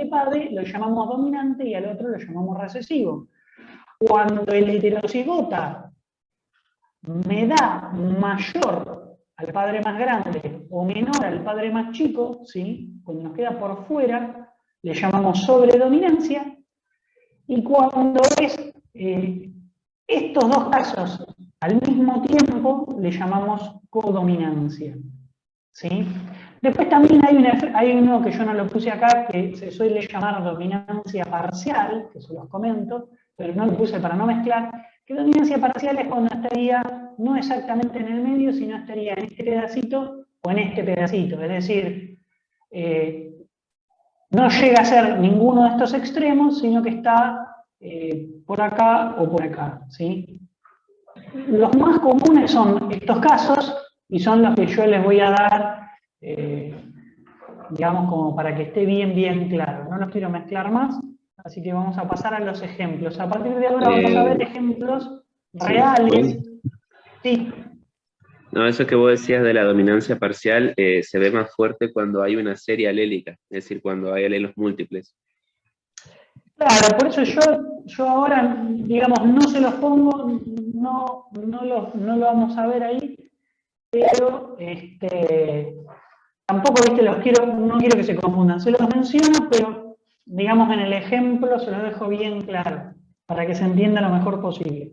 padre lo llamamos dominante y al otro lo llamamos recesivo. Cuando el heterocigota me da mayor al padre más grande o menor al padre más chico, ¿sí? Cuando nos queda por fuera, le llamamos sobredominancia, y cuando es estos dos casos al mismo tiempo, le llamamos codominancia. ¿Sí? Después también hay uno que yo no lo puse acá, que se suele llamar dominancia parcial, que se los comento, pero no lo puse para no mezclar, que dominancia parcial es cuando estaría no exactamente en el medio, sino estaría en este pedacito o en este pedacito. Es decir, no llega a ser ninguno de estos extremos, sino que está por acá o por acá, ¿sí? Los más comunes son estos casos, y son los que yo les voy a dar, digamos, como para que esté bien claro. No los quiero mezclar más, así que vamos a pasar a los ejemplos. A partir de ahora vamos a ver ejemplos reales. Sí. No, eso que vos decías de la dominancia parcial se ve más fuerte cuando hay una serie alélica, es decir, cuando hay alelos múltiples. Claro, por eso yo ahora, digamos, no se los pongo, no lo vamos a ver ahí, pero tampoco, viste, no quiero que se confundan. Se los menciono, pero digamos en el ejemplo se los dejo bien claro, para que se entienda lo mejor posible.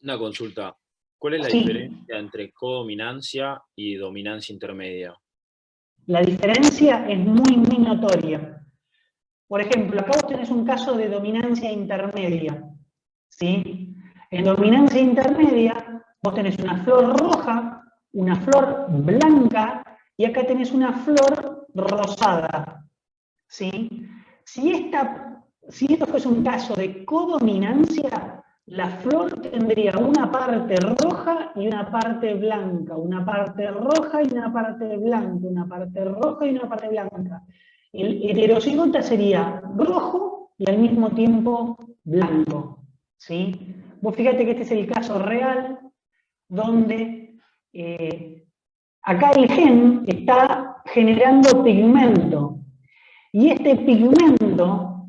Una consulta. ¿Cuál es la diferencia entre codominancia y dominancia intermedia? La diferencia es muy notoria. Por ejemplo, acá vos tenés un caso de dominancia intermedia, ¿sí? En dominancia intermedia, vos tenés una flor roja, una flor blanca, y acá tenés una flor rosada, ¿sí? Si esto fuese un caso de codominancia, la flor tendría una parte roja y una parte blanca, una parte roja y una parte blanca, una parte roja y una parte blanca. El heterocigota sería rojo y al mismo tiempo blanco, ¿sí? Vos fíjate que este es el caso real, donde acá el gen está generando pigmento, y este pigmento,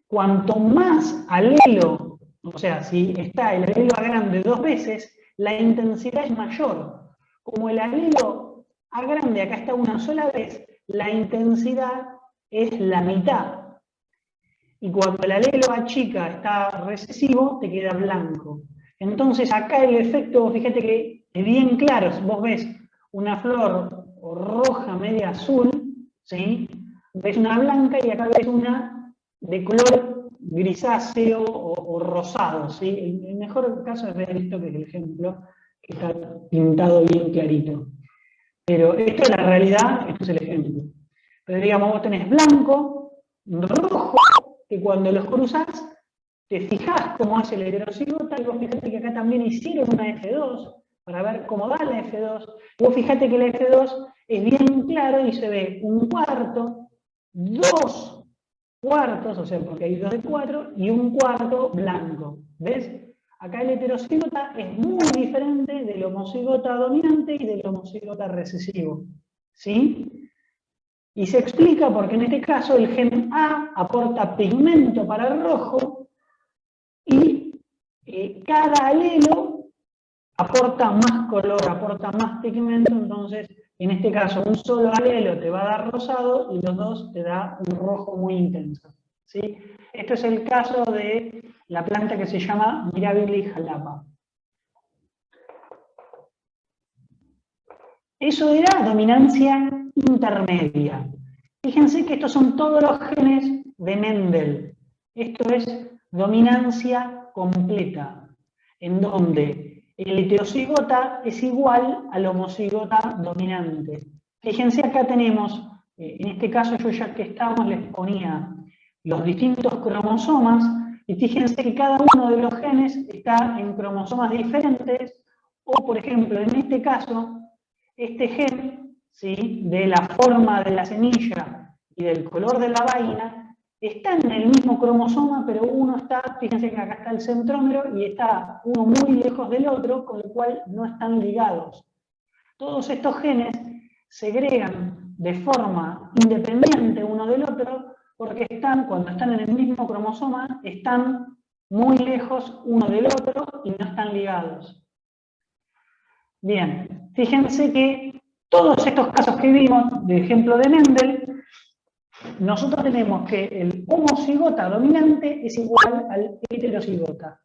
cuanto más alelo, o sea, si está el alelo A grande 2 veces, la intensidad es mayor. Como el alelo A grande acá está una sola vez, la intensidad es la mitad. Y cuando el alelo A chica está recesivo, te queda blanco. Entonces acá el efecto, fíjate que es bien claro, vos ves una flor roja media azul, ¿sí? Ves una blanca y acá ves una de color grisáceo o rosado, ¿sí? El mejor caso es ver esto, que es el ejemplo, que está pintado bien clarito. Pero esto es la realidad, esto es el ejemplo. Pero digamos, vos tenés blanco, rojo, que cuando los cruzás, te fijás cómo hace el heterocigota, y vos fíjate que acá también hicieron una F2, para ver cómo da la F2. Y vos fíjate que la F2 es bien claro y se ve un cuarto, 2 cuartos, o sea, porque hay 2 de 4, y un cuarto blanco. ¿Ves? Acá el heterocigota es muy diferente del homocigota dominante y del homocigota recesivo. ¿Sí? Y se explica porque en este caso el gen A aporta pigmento para el rojo y cada alelo aporta más color, aporta más pigmento. Entonces en este caso un solo alelo te va a dar rosado y los dos te da un rojo muy intenso, ¿sí? Esto es el caso de la planta que se llama Mirabile jalapa. Eso era dominancia intermedia. Fíjense que estos son todos los genes de Mendel. Esto es dominancia completa, en donde el heterocigota es igual al homocigota dominante. Fíjense, acá tenemos, en este caso yo ya que estamos les ponía los distintos cromosomas, y fíjense que cada uno de los genes está en cromosomas diferentes, o por ejemplo, en este caso, este gen, ¿sí?, de la forma de la semilla y del color de la vaina, están en el mismo cromosoma, pero uno está, fíjense que acá está el centrómero, y está uno muy lejos del otro, con lo cual no están ligados. Todos estos genes segregan de forma independiente uno del otro, porque cuando están en el mismo cromosoma, están muy lejos uno del otro y no están ligados. Bien, fíjense que todos estos casos que vimos, de ejemplo de Mendel, nosotros tenemos que el homocigota dominante es igual al heterocigota,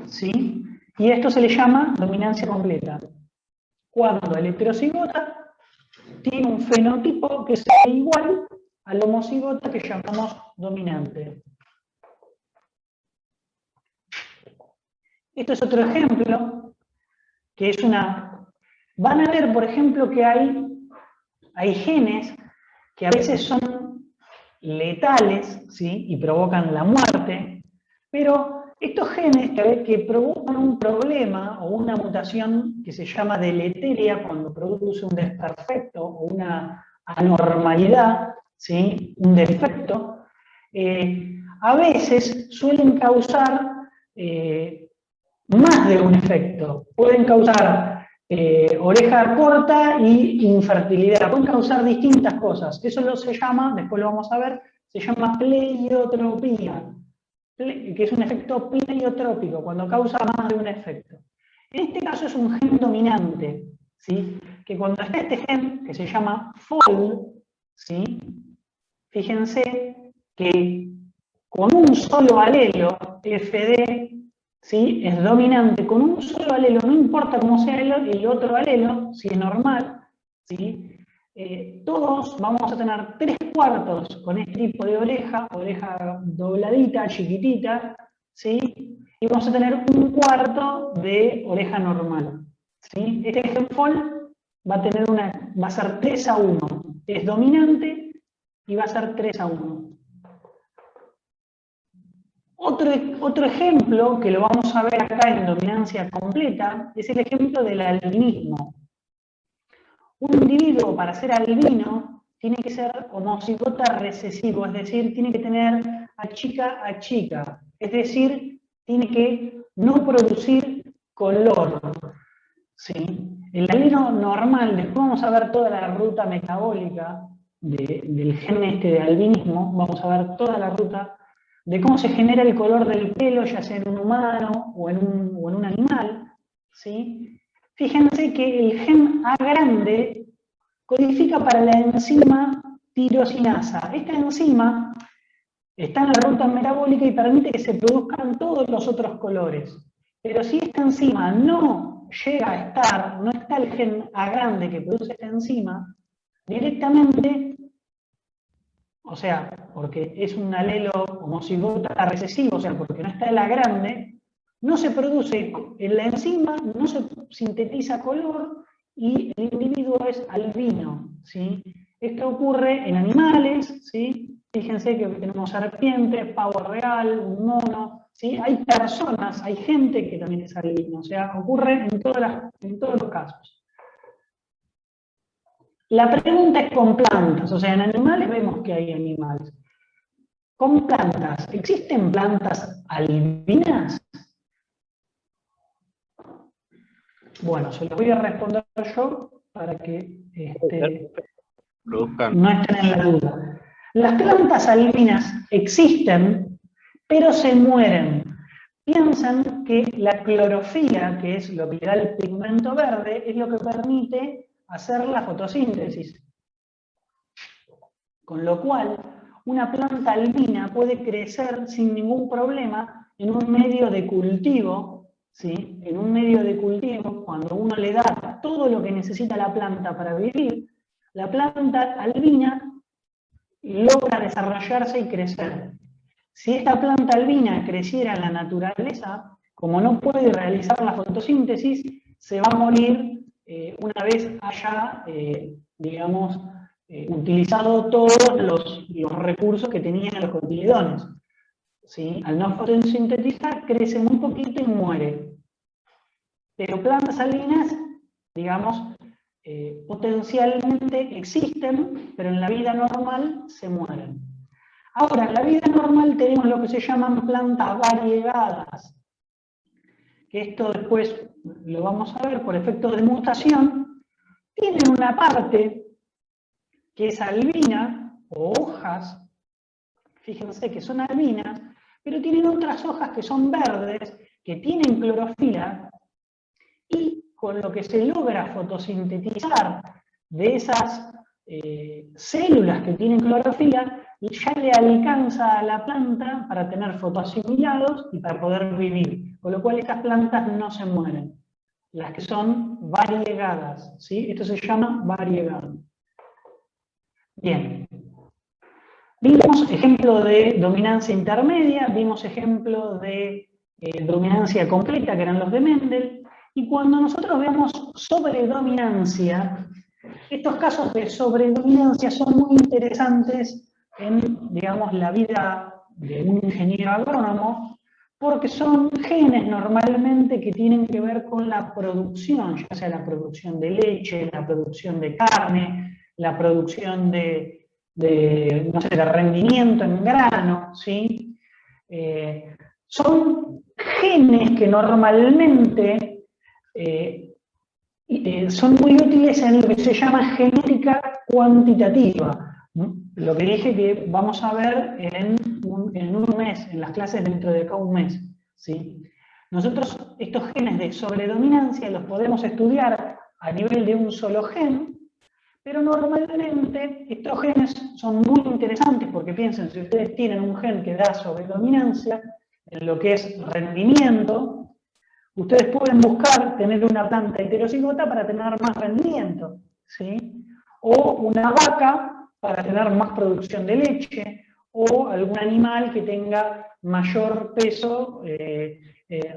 ¿sí? Y esto se le llama dominancia completa. Cuando el heterocigota tiene un fenotipo que es igual al homocigota que llamamos dominante. Esto es otro ejemplo, que es una... Van a ver, por ejemplo, que hay genes que a veces son letales, ¿sí? Y provocan la muerte, pero estos genes que provocan un problema o una mutación que se llama deleteria cuando produce un desperfecto o una anormalidad, ¿sí? Un defecto, a veces suelen causar más de un efecto. Pueden causar oreja corta y infertilidad. Pueden causar distintas cosas. Eso se llama, después lo vamos a ver, se llama pleiotropía, que es un efecto pleiotrópico, cuando causa más de un efecto. En este caso es un gen dominante, ¿sí? Que cuando está este gen, que se llama FOL, ¿sí? Fíjense que con un solo alelo, FD, ¿sí? Es dominante, con un solo alelo, no importa cómo sea el otro alelo, si es normal, ¿sí? Todos vamos a tener 3/4 con este tipo de oreja dobladita, chiquitita, ¿sí? Y vamos a tener 1/4 de oreja normal, ¿sí? Este gen FOL va a ser 3:1, es dominante y va a ser 3:1. Otro ejemplo, que lo vamos a ver acá en dominancia completa, es el ejemplo del albinismo. Un individuo, para ser albino, tiene que ser homocigota recesivo, es decir, tiene que tener a chica, es decir, tiene que no producir color, ¿sí? El albino normal, después vamos a ver toda la ruta metabólica del gen este de albinismo, vamos a ver toda la ruta de cómo se genera el color del pelo, ya sea en un humano o en un animal, ¿sí? Fíjense que el gen A grande codifica para la enzima tirosinasa. Esta enzima está en la ruta metabólica y permite que se produzcan todos los otros colores. Pero si esta enzima no llega a estar, no está el gen A grande que produce esta enzima, directamente, o sea, porque es un alelo homocigota recesivo, o sea, porque no está la grande, no se produce en la enzima, no se sintetiza color y el individuo es albino, ¿sí? Esto ocurre en animales, ¿sí? Fíjense que tenemos serpientes, pavo real, un mono, ¿sí? Hay personas, hay gente que también es albino, o sea, ocurre en todos los casos. La pregunta es con plantas, o sea, en animales vemos que hay animales. Con plantas, ¿existen plantas albinas? Bueno, se los voy a responder yo para que no estén en la duda. Las plantas albinas existen, pero se mueren. Piensan que la clorofila, que es lo que da el pigmento verde, es lo que permite hacer la fotosíntesis. Con lo cual, una planta albina puede crecer sin ningún problema en un medio de cultivo, ¿sí? En un medio de cultivo, cuando uno le da todo lo que necesita la planta para vivir, la planta albina logra desarrollarse y crecer. Si esta planta albina creciera en la naturaleza, como no puede realizar la fotosíntesis, se va a morir una vez haya, digamos, utilizado todos los recursos que tenían los cotiledones. ¿Sí? Al no fotosintetizar, crece muy poquito y muere. Pero plantas albinas, digamos, potencialmente existen, pero en la vida normal se mueren. Ahora, en la vida normal tenemos lo que se llaman plantas variegadas, que esto después lo vamos a ver por efectos de mutación, tienen una parte que es albina, o hojas, fíjense que son albinas, pero tienen otras hojas que son verdes, que tienen clorofila, y con lo que se logra fotosintetizar de esas células que tienen clorofila, ya le alcanza a la planta para tener fotoasimilados y para poder vivir. Con lo cual estas plantas no se mueren. Las que son variegadas, ¿sí? Esto se llama variegado. Bien. Vimos ejemplo de dominancia intermedia, vimos ejemplo de dominancia completa, que eran los de Mendel, y cuando nosotros vemos sobredominancia, estos casos de sobredominancia son muy interesantes en, digamos, la vida de un ingeniero agrónomo, porque son genes normalmente que tienen que ver con la producción, ya sea la producción de leche, la producción de carne, la producción no sé, de rendimiento en grano, ¿sí? Son genes que normalmente son muy útiles en lo que se llama genética cuantitativa. Lo que dije que vamos a ver en un mes, en las clases dentro de acá un mes. ¿Sí? Nosotros estos genes de sobredominancia los podemos estudiar a nivel de un solo gen, pero normalmente estos genes son muy interesantes porque piensen, si ustedes tienen un gen que da sobredominancia en lo que es rendimiento, ustedes pueden buscar tener una planta heterocigota para tener más rendimiento, ¿sí? O una vaca para tener más producción de leche, o algún animal que tenga mayor peso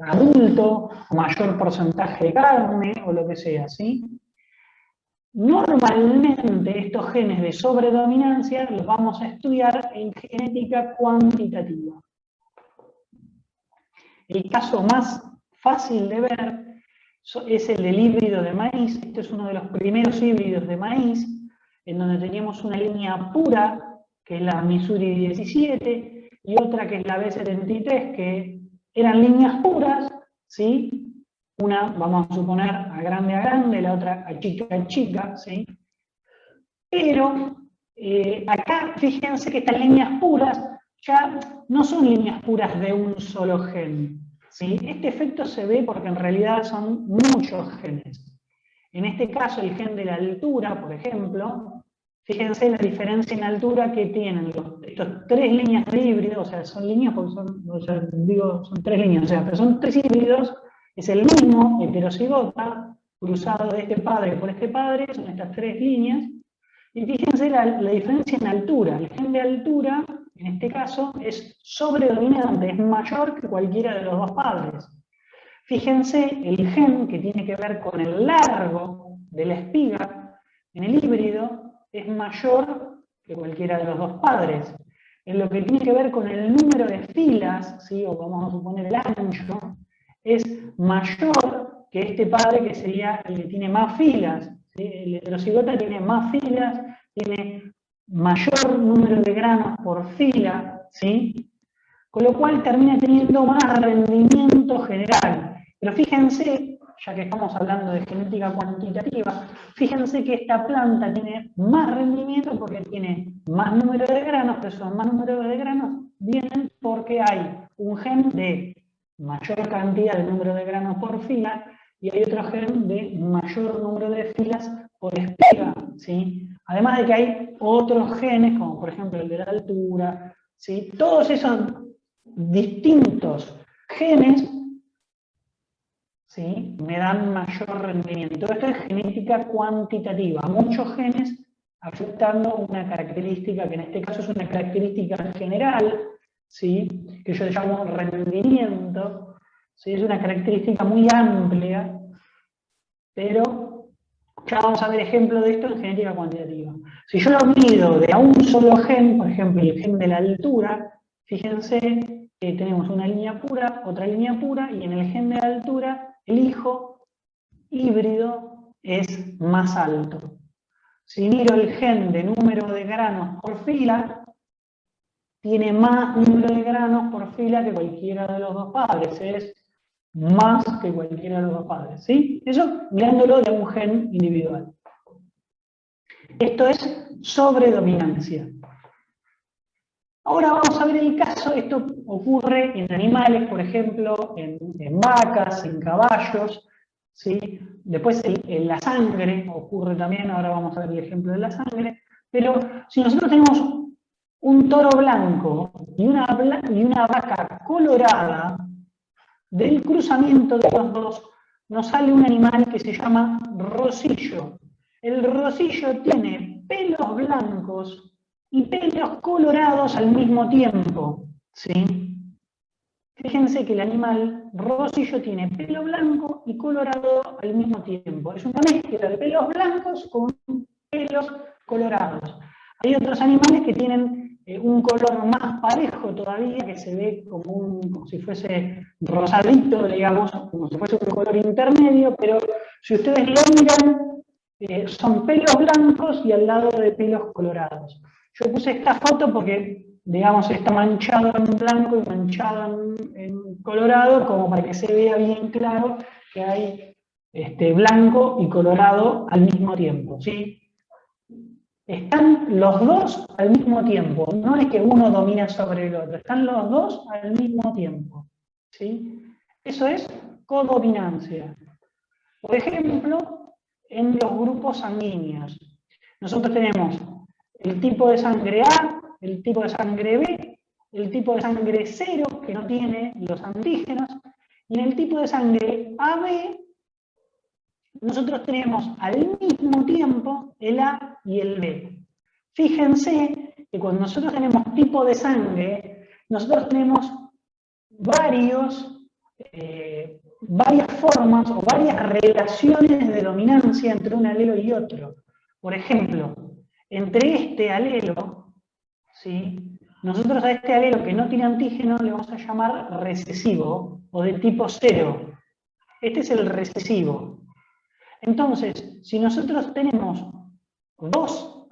adulto, mayor porcentaje de carne, o lo que sea, ¿sí? Normalmente estos genes de sobredominancia los vamos a estudiar en genética cuantitativa. El caso más fácil de ver es el del híbrido de maíz. Este es uno de los primeros híbridos de maíz, en donde teníamos una línea pura, que es la Missouri 17, y otra que es la B73, que eran líneas puras, ¿sí? Una, vamos a suponer, a grande, la otra a chica, ¿sí? Pero acá, fíjense que estas líneas puras ya no son líneas puras de un solo gen, ¿sí? Este efecto se ve porque en realidad son muchos genes. En este caso, el gen de la altura, por ejemplo, fíjense la diferencia en altura que tienen estos tres líneas de híbrido, o sea, son líneas porque son tres líneas, o sea, pero son tres híbridos, es el mismo heterocigota cruzado de este padre por este padre, son estas tres líneas, y fíjense la diferencia en altura. El gen de altura, en este caso, es sobredominante, es mayor que cualquiera de los dos padres. Fíjense el gen que tiene que ver con el largo de la espiga en el híbrido es mayor que cualquiera de los dos padres. En lo que tiene que ver con el número de filas, ¿sí? O vamos a suponer el ancho, es mayor que este padre que sería el que tiene más filas. ¿Sí? El heterocigota tiene más filas, tiene mayor número de granos por fila, ¿sí? Con lo cual termina teniendo más rendimiento general. Pero fíjense, ya que estamos hablando de genética cuantitativa, fíjense que esta planta tiene más rendimiento porque tiene más número de granos, pero esos más número de granos vienen porque hay un gen de mayor cantidad de número de granos por fila y hay otro gen de mayor número de filas por espiga, ¿sí? Además de que hay otros genes, como por ejemplo el de la altura, ¿sí? Todos esos distintos genes, ¿sí? Me dan mayor rendimiento. Esto es genética cuantitativa, muchos genes afectando una característica que en este caso es una característica general, ¿sí? Que yo llamo rendimiento, ¿sí? Es una característica muy amplia, pero ya vamos a ver ejemplos de esto en genética cuantitativa. Si yo lo mido de a un solo gen, por ejemplo el gen de la altura, fíjense que tenemos una línea pura, otra línea pura, y en el gen de la altura el hijo híbrido es más alto. Si miro el gen de número de granos por fila, tiene más número de granos por fila que cualquiera de los dos padres, es más que cualquiera de los dos padres, ¿sí? Eso mirándolo de un gen individual. Esto es sobredominancia. Ahora vamos a ver el caso, esto ocurre en animales, por ejemplo, en vacas, en caballos, ¿sí? Después en la sangre ocurre también, ahora vamos a ver el ejemplo de la sangre, pero si nosotros tenemos un toro blanco y una vaca colorada, del cruzamiento de los dos nos sale un animal que se llama rosillo. El rosillo tiene pelos blancos y pelos colorados al mismo tiempo, ¿sí? Fíjense que el animal rosillo tiene pelo blanco y colorado al mismo tiempo. Es una mezcla de pelos blancos con pelos colorados. Hay otros animales que tienen un color más parejo todavía, que se ve como si fuese rosadito, digamos, como si fuese un color intermedio, pero si ustedes lo miran, son pelos blancos y al lado de pelos colorados. Yo puse esta foto porque, digamos, está manchado en blanco y manchado en colorado, como para que se vea bien claro que hay blanco y colorado al mismo tiempo, ¿sí? Están los dos al mismo tiempo, no es que uno domina sobre el otro, están los dos al mismo tiempo, ¿sí? Eso es codominancia. Por ejemplo, en los grupos sanguíneos, nosotros tenemos el tipo de sangre A, el tipo de sangre B, el tipo de sangre 0, que no tiene los antígenos, y en el tipo de sangre AB, nosotros tenemos al mismo tiempo el A y el B. Fíjense que cuando nosotros tenemos tipo de sangre, nosotros tenemos varias formas o varias relaciones de dominancia entre un alelo y otro. Por ejemplo, entre este alelo, ¿sí? Nosotros a este alelo que no tiene antígeno le vamos a llamar recesivo o de tipo 0. Este es el recesivo. Entonces, si nosotros tenemos dos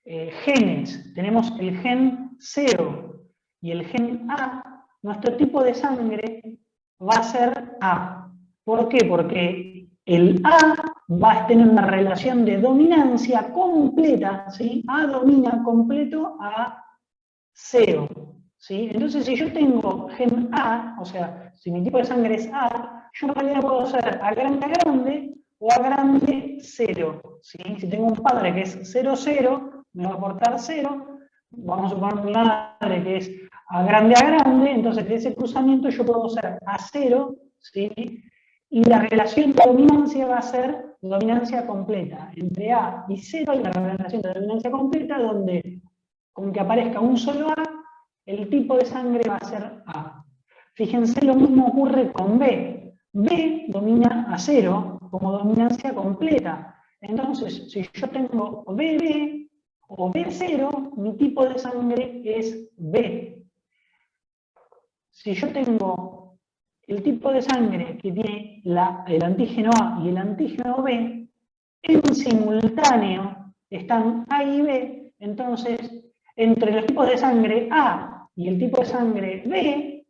genes, tenemos el gen 0 y el gen A, nuestro tipo de sangre va a ser A. ¿Por qué? Porque el A va a tener una relación de dominancia completa, ¿sí? A domina completo a 0. ¿Sí? Entonces, si yo tengo gen A, o sea, si mi tipo de sangre es A, yo en realidad puedo ser A grande o A grande 0. ¿Sí? Si tengo un padre que es 0, 0, me va a aportar 0. Vamos a suponer mi madre que es A grande, entonces de ese cruzamiento yo puedo ser A0, ¿sí? Y la relación de dominancia va a ser dominancia completa. Entre A y 0 hay una relación de dominancia completa donde, con que aparezca un solo A, el tipo de sangre va a ser A. Fíjense, lo mismo ocurre con B. B domina a 0 como dominancia completa. Entonces, si yo tengo BB o B0, mi tipo de sangre es B. Si yo tengo el tipo de sangre que tiene el antígeno A y el antígeno B, en simultáneo están A y B, entonces entre los tipos de sangre A y el tipo de sangre B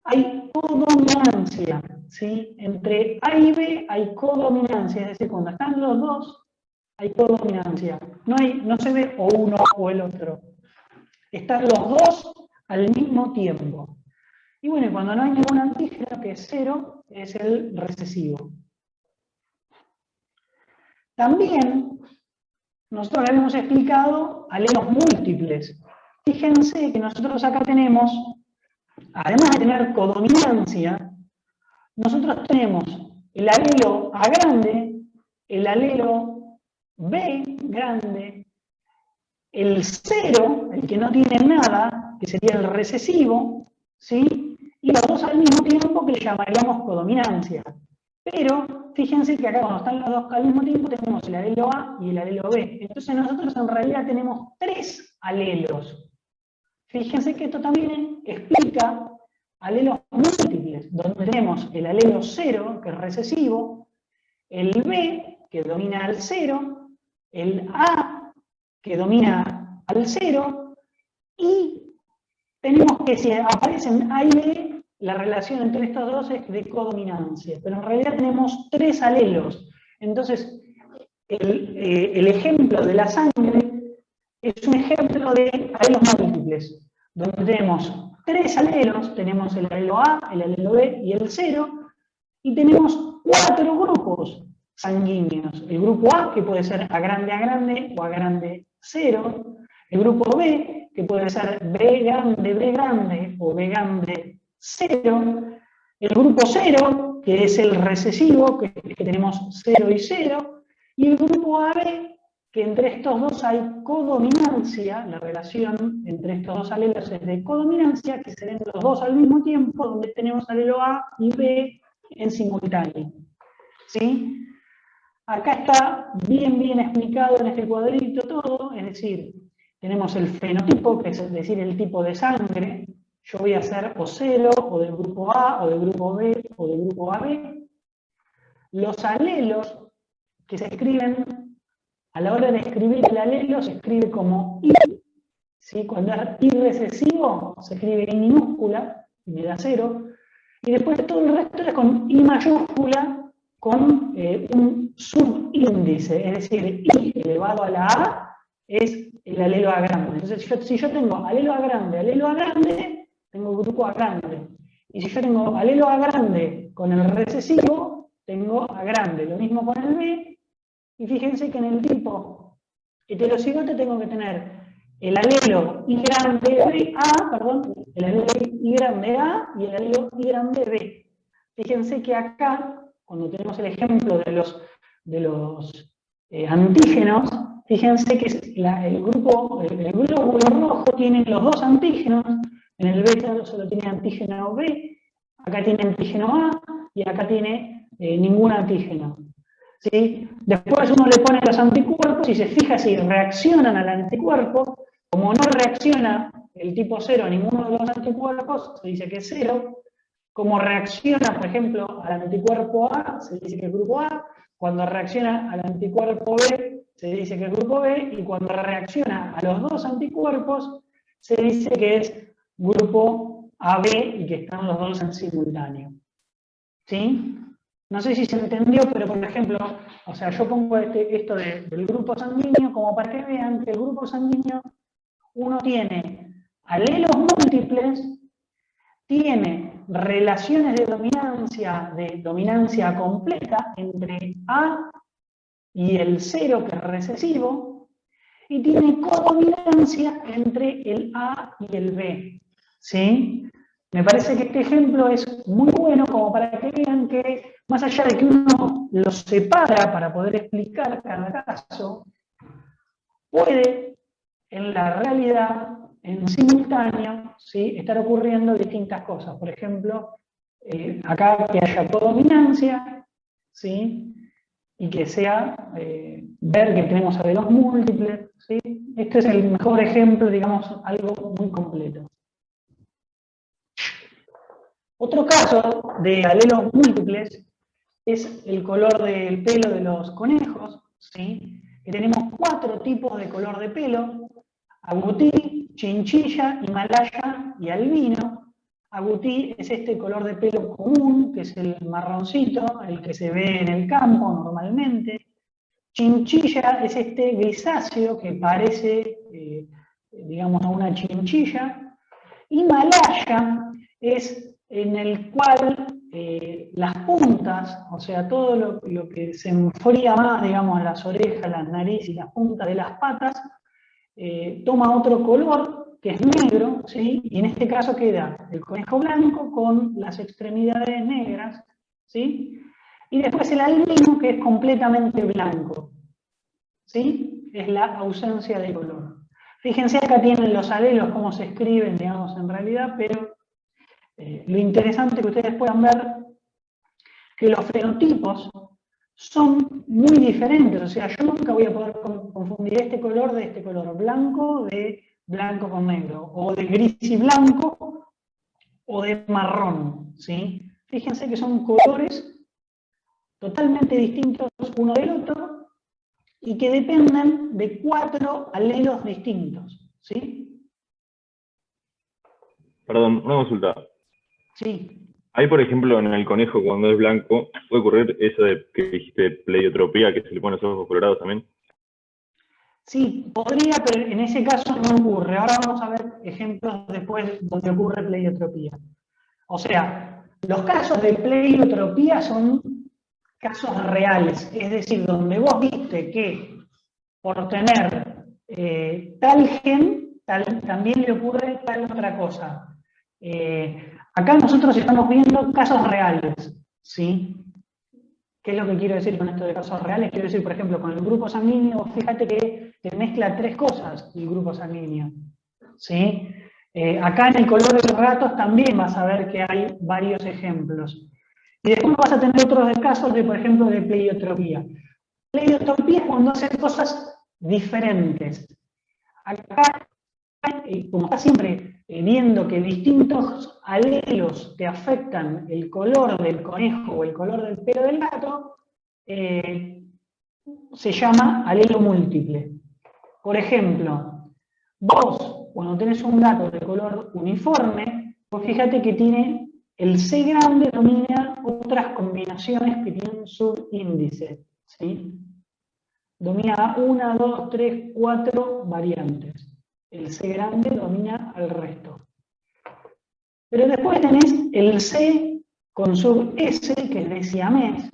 hay codominancia, ¿sí? Entre A y B hay codominancia, es decir, cuando están los dos hay codominancia. No se ve o uno o el otro. Están los dos al mismo tiempo. Y bueno, cuando no hay ningún antígeno, que es 0, es el recesivo. También nosotros habíamos explicado alelos múltiples. Fíjense que nosotros acá tenemos, además de tener codominancia, nosotros tenemos el alelo A grande, el alelo B grande, el 0, el que no tiene nada, que sería el recesivo, ¿sí? Y los dos al mismo tiempo que le llamaríamos codominancia. Pero fíjense que acá cuando están los dos al mismo tiempo tenemos el alelo A y el alelo B. Entonces nosotros en realidad tenemos 3 alelos. Fíjense que esto también explica alelos múltiples, donde tenemos el alelo 0, que es recesivo, el B, que domina al 0, el A, que domina al 0, y tenemos que si aparecen A y B, la relación entre estos dos es de codominancia, pero en realidad tenemos 3 alelos. Entonces, el ejemplo de la sangre es un ejemplo de alelos múltiples, donde tenemos 3 alelos, tenemos el alelo A, el alelo B y el 0, y tenemos 4 grupos sanguíneos. El grupo A, que puede ser A grande o A grande 0, el grupo B, que puede ser B grande o B grande 0, el grupo 0, que es el recesivo, que tenemos 0 y 0, y el grupo AB, que entre estos dos hay codominancia, la relación entre estos dos alelos es de codominancia, que se ven los dos al mismo tiempo, donde tenemos alelo A y B en simultáneo. ¿Sí? Acá está bien explicado en este cuadrito todo, es decir, tenemos el fenotipo, que es decir, el tipo de sangre. Yo voy a ser o 0, o del grupo A, o del grupo B, o del grupo AB. Los alelos que se escriben, a la hora de escribir el alelo, se escribe como I. ¿Sí? Cuando es I recesivo, se escribe I minúscula, y me da 0. Y después todo el resto es con I mayúscula, con un subíndice, es decir, I elevado a la A es el alelo A grande. Entonces, si yo tengo alelo A grande, tengo grupo A grande. Y si yo tengo alelo A grande con el recesivo, tengo A grande. Lo mismo con el B. Y fíjense que en el tipo heterocigote tengo que tener el alelo I grande A, perdón, el alelo I grande A y el alelo I grande B. Fíjense que acá, cuando tenemos el ejemplo de los antígenos, fíjense que el glóbulo rojo tiene los dos antígenos, en el beta solo tiene antígeno B, acá tiene antígeno A y acá tiene ningún antígeno. ¿Sí? Después uno le pone los anticuerpos y se fija si reaccionan al anticuerpo. Como no reacciona el tipo 0 a ninguno de los anticuerpos, se dice que es 0. Como reacciona, por ejemplo, al anticuerpo A, se dice que es grupo A. Cuando reacciona al anticuerpo B, se dice que es grupo B. Y cuando reacciona a los dos anticuerpos, se dice que es grupo AB y que están los dos en simultáneo. ¿Sí? No sé si se entendió, pero por ejemplo, o sea, yo pongo esto del grupo sanguíneo como para que vean que el grupo sanguíneo, uno tiene alelos múltiples, tiene relaciones de dominancia completa entre A y el 0, que es recesivo, y tiene codominancia entre el A y el B. ¿Sí? Me parece que este ejemplo es muy bueno como para que vean que, más allá de que uno los separa para poder explicar cada caso, puede en la realidad, en simultáneo, ¿sí?, estar ocurriendo distintas cosas. Por ejemplo, acá que haya codominancia, ¿sí?, y que sea ver que tenemos alelos múltiples, ¿sí? Este es el mejor ejemplo, digamos, algo muy completo. Otro caso de alelos múltiples es el color del pelo de los conejos, ¿sí? Que tenemos 4 tipos de color de pelo: agutí, chinchilla, himalaya y albino. Agutí es este color de pelo común, que es el marroncito, el que se ve en el campo normalmente. Chinchilla es este grisáceo que parece, digamos, a una chinchilla. Himalaya es en el cual las puntas, o sea, todo lo que se enfría más, digamos, las orejas, las narices y las puntas de las patas, toma otro color, que es negro, ¿sí? Y en este caso queda el conejo blanco con las extremidades negras, ¿sí? Y después el albino, que es completamente blanco, ¿sí? Es la ausencia de color. Fíjense, acá tienen los alelos, cómo se escriben, digamos, en realidad, pero lo interesante que ustedes puedan ver que los fenotipos son muy diferentes. O sea, yo nunca voy a poder confundir este color de este color, blanco de blanco con negro, o de gris y blanco, o de marrón, ¿sí? Fíjense que son colores totalmente distintos uno del otro, y que dependen de 4 alelos distintos, ¿sí? Perdón, una consulta. Sí. Ahí, por ejemplo, en el conejo, cuando es blanco, ¿puede ocurrir eso de que dijiste pleiotropía, que se le ponen los ojos colorados también? Sí, podría, pero en ese caso no ocurre. Ahora vamos a ver ejemplos después donde ocurre pleiotropía. O sea, los casos de pleiotropía son casos reales, es decir, donde vos viste que por tener tal gen, también le ocurre tal otra cosa. Acá nosotros estamos viendo casos reales, ¿sí? ¿Qué es lo que quiero decir con esto de casos reales? Quiero decir, por ejemplo, con el grupo sanguíneo, fíjate que te mezcla tres cosas el grupo sanguíneo. ¿Sí? Acá en el color de los gatos también vas a ver que hay varios ejemplos. Y después vas a tener otros casos de, por ejemplo, de pleiotropía. Pleiotropía es cuando hacen cosas diferentes. Acá, como está siempre viendo que distintos alelos te afectan el color del conejo o el color del pelo del gato, se llama alelo múltiple. Por ejemplo, vos, cuando tenés un gato de color uniforme, vos fíjate que tiene el C grande domina otras combinaciones que tienen subíndice, ¿sí? Domina 1, 2, 3, 4 variantes. El C grande domina al resto. Pero después tenés el C con sub S, que es de siamés,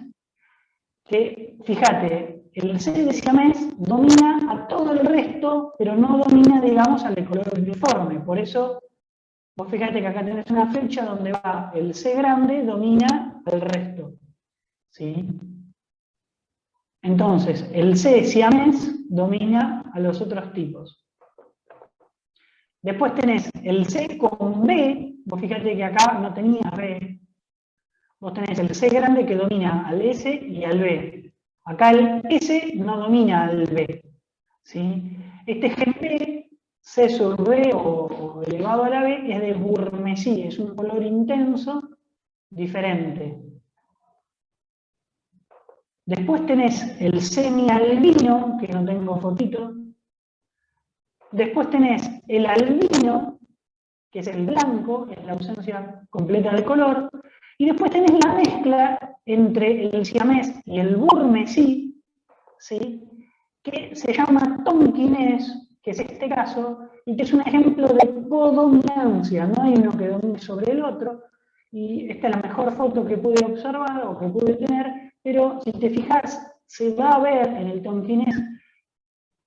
que, fíjate, el C de siamés domina a todo el resto, pero no domina, digamos, al de color uniforme. Por eso, vos fíjate que acá tenés una flecha donde va el C grande, domina al resto. ¿Sí? Entonces, el C siamés domina a los otros tipos. Después tenés el C con B, vos fíjate que acá no tenía B. Vos tenés el C grande que domina al S y al B. Acá el S no domina al B. ¿Sí? Este gen B, C sub B o elevado a la B, es de Burmesi, es un color intenso, diferente. Después tenés el semi-albino, que no tengo fotito. Después tenés el albino, que es el blanco, que es la ausencia completa de color. Y después tenés la mezcla entre el siamés y el burmesí, ¿sí? Que se llama tonquinés, que es este caso, y que es un ejemplo de codominancia. No hay uno que domine sobre el otro. Y esta es la mejor foto que pude observar o que pude tener, pero si te fijas, se va a ver en el tonquinés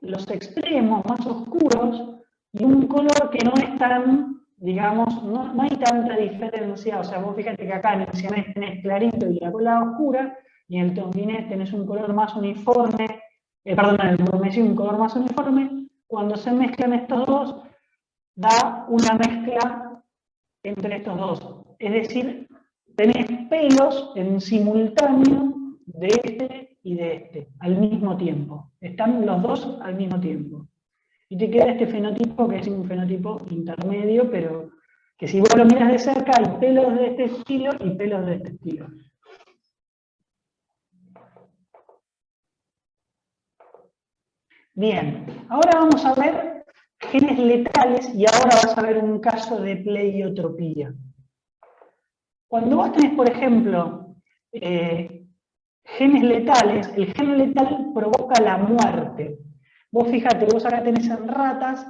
los extremos más oscuros y un color que no es tan, digamos, no hay tanta diferencia. O sea, vos fíjate que acá en el siamés tenés clarito y la cola oscura, y en el tonquinés tenés un color más uniforme, perdón, en el burmesí un color más uniforme. Cuando se mezclan estos dos, da una mezcla entre estos dos. Es decir, tenés pelos en simultáneo de este y de este, al mismo tiempo. Están los dos al mismo tiempo. Y te queda este fenotipo, que es un fenotipo intermedio, pero que si vos lo miras de cerca, hay pelos de este estilo y pelos de este estilo. Bien, ahora vamos a ver genes letales y ahora vas a ver un caso de pleiotropía. Cuando vos tenés, por ejemplo, genes letales, el gen letal provoca la muerte. Vos fíjate, vos acá tenés en ratas,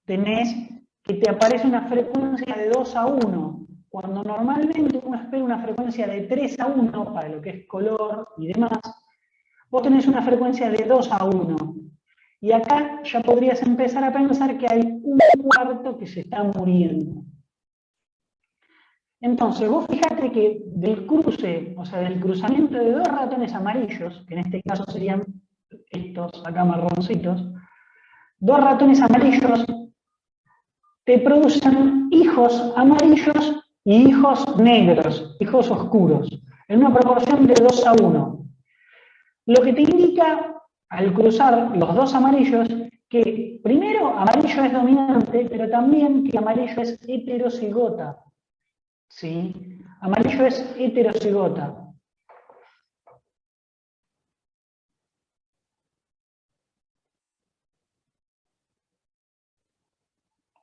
tenés que te aparece una frecuencia de 2 a 1, cuando normalmente uno espera una frecuencia de 3 a 1, para lo que es color y demás, vos tenés una frecuencia de 2 a 1. Y acá ya podrías empezar a pensar que hay un cuarto que se está muriendo. Entonces, vos fíjate que del cruce, o sea, del cruzamiento de dos ratones amarillos, que en este caso serían estos acá marroncitos, dos ratones amarillos te producen hijos amarillos y hijos negros, hijos oscuros, en una proporción de 2 a 1. Lo que te indica, al cruzar los dos amarillos, que primero amarillo es dominante, pero también que amarillo es heterocigota. ¿Sí? Amarillo es heterocigota.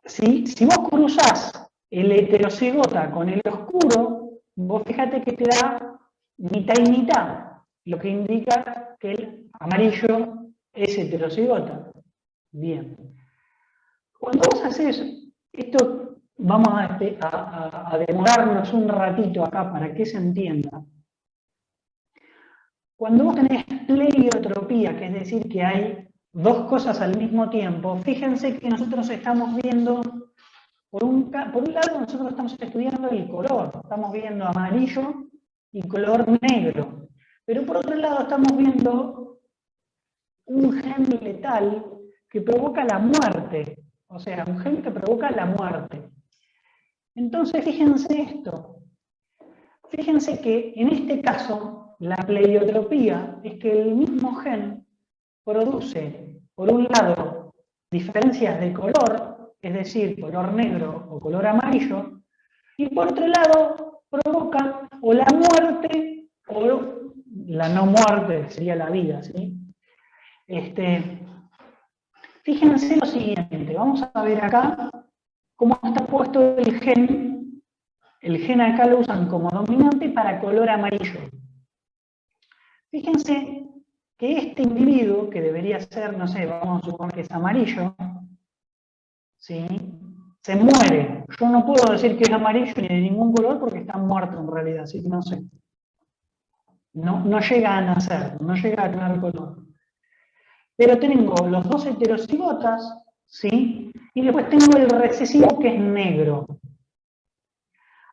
Si vos cruzás el heterocigota con el oscuro, vos fíjate que te da mitad y mitad, lo que indica que el amarillo es heterocigota. Bien. Cuando vos haces esto, vamos a demorarnos un ratito acá para que se entienda. Cuando vos tenés pleiotropía, que es decir que hay dos cosas al mismo tiempo, fíjense que nosotros estamos viendo, por un lado nosotros estamos estudiando el color, estamos viendo amarillo y color negro. Pero por otro lado estamos viendo un gen letal que provoca la muerte, o sea, un gen que provoca la muerte. Entonces, fíjense esto. Fíjense que en este caso, la pleiotropía es que el mismo gen produce, por un lado, diferencias de color, es decir, color negro o color amarillo, y por otro lado, provoca o la muerte o la no muerte, sería la vida, ¿sí? Fíjense lo siguiente, vamos a ver acá cómo está puesto el gen. El gen acá lo usan como dominante para color amarillo. Fíjense que este individuo, que debería ser, no sé, vamos a suponer que es amarillo, ¿sí? Se muere. Yo no puedo decir que es amarillo ni de ningún color porque está muerto en realidad, así que no sé. No llega a nacer, no llega a tener color. Pero tengo los dos heterocigotas, ¿sí? Y después tengo el recesivo que es negro.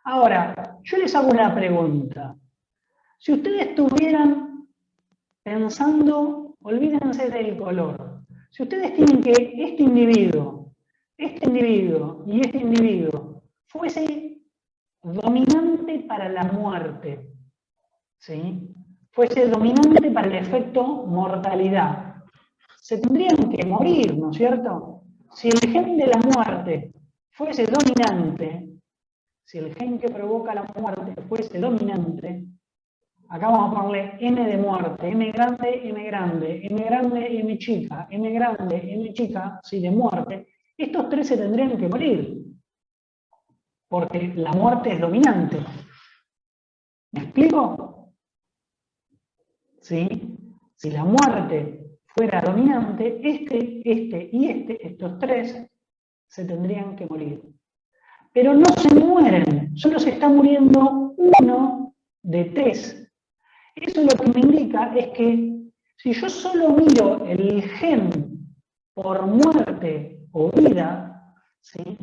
Ahora, yo les hago una pregunta. Si ustedes estuvieran pensando, olvídense del color. Si ustedes tienen que este individuo y este individuo fuese dominante para la muerte, ¿sí? Fuese dominante para el efecto mortalidad, se tendrían que morir, ¿no es cierto? Si el gen de la muerte fuese dominante, si el gen que provoca la muerte fuese dominante, acá vamos a ponerle N de muerte, M grande, M grande, M grande, M chica, M grande, M chica, sí, de muerte, estos tres se tendrían que morir, porque la muerte es dominante. ¿Me explico? ¿Sí? Si la muerte fuera dominante, estos tres se tendrían que morir. Pero no se mueren, solo se está muriendo uno de tres. Eso lo que me indica es que si yo solo miro el gen por muerte o vida, ¿sí?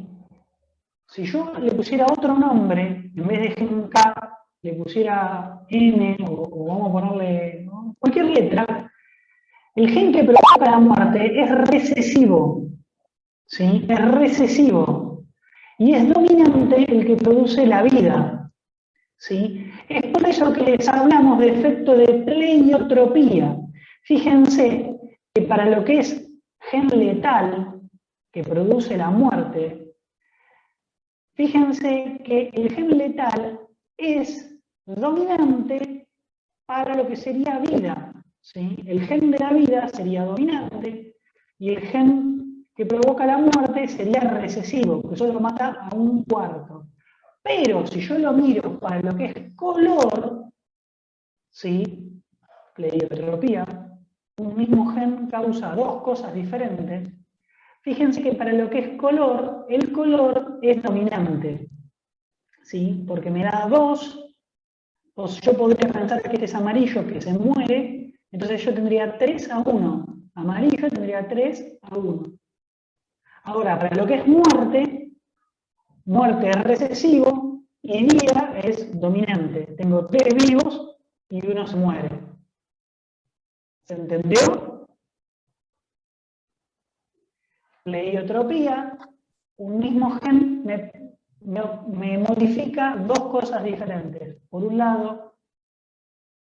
Si yo le pusiera otro nombre, en vez de gen K, le pusiera N o vamos a ponerle, ¿no?, cualquier letra, el gen que provoca la muerte es recesivo, ¿sí? Es recesivo. Y es dominante el que produce la vida, ¿sí? Es por eso que les hablamos de efecto de pleiotropía. Fíjense que para lo que es gen letal, que produce la muerte, fíjense que el gen letal es dominante para lo que sería vida, ¿sí? El gen de la vida sería dominante y el gen que provoca la muerte sería recesivo, que solo mata a un cuarto. Pero si yo lo miro para lo que es color, ¿sí?, pleiotropía, un mismo gen causa dos cosas diferentes. Fíjense que para lo que es color, el color es dominante, ¿sí? Porque me da dos, o yo podría pensar que este es amarillo, que se muere, entonces yo tendría 3-1. Amarillo tendría 3-1. Ahora, para lo que es muerte, muerte es recesivo y vida es dominante. Tengo 3 vivos y uno se muere. ¿Se entendió? Pleiotropía, un mismo gen me modifica dos cosas diferentes. Por un lado,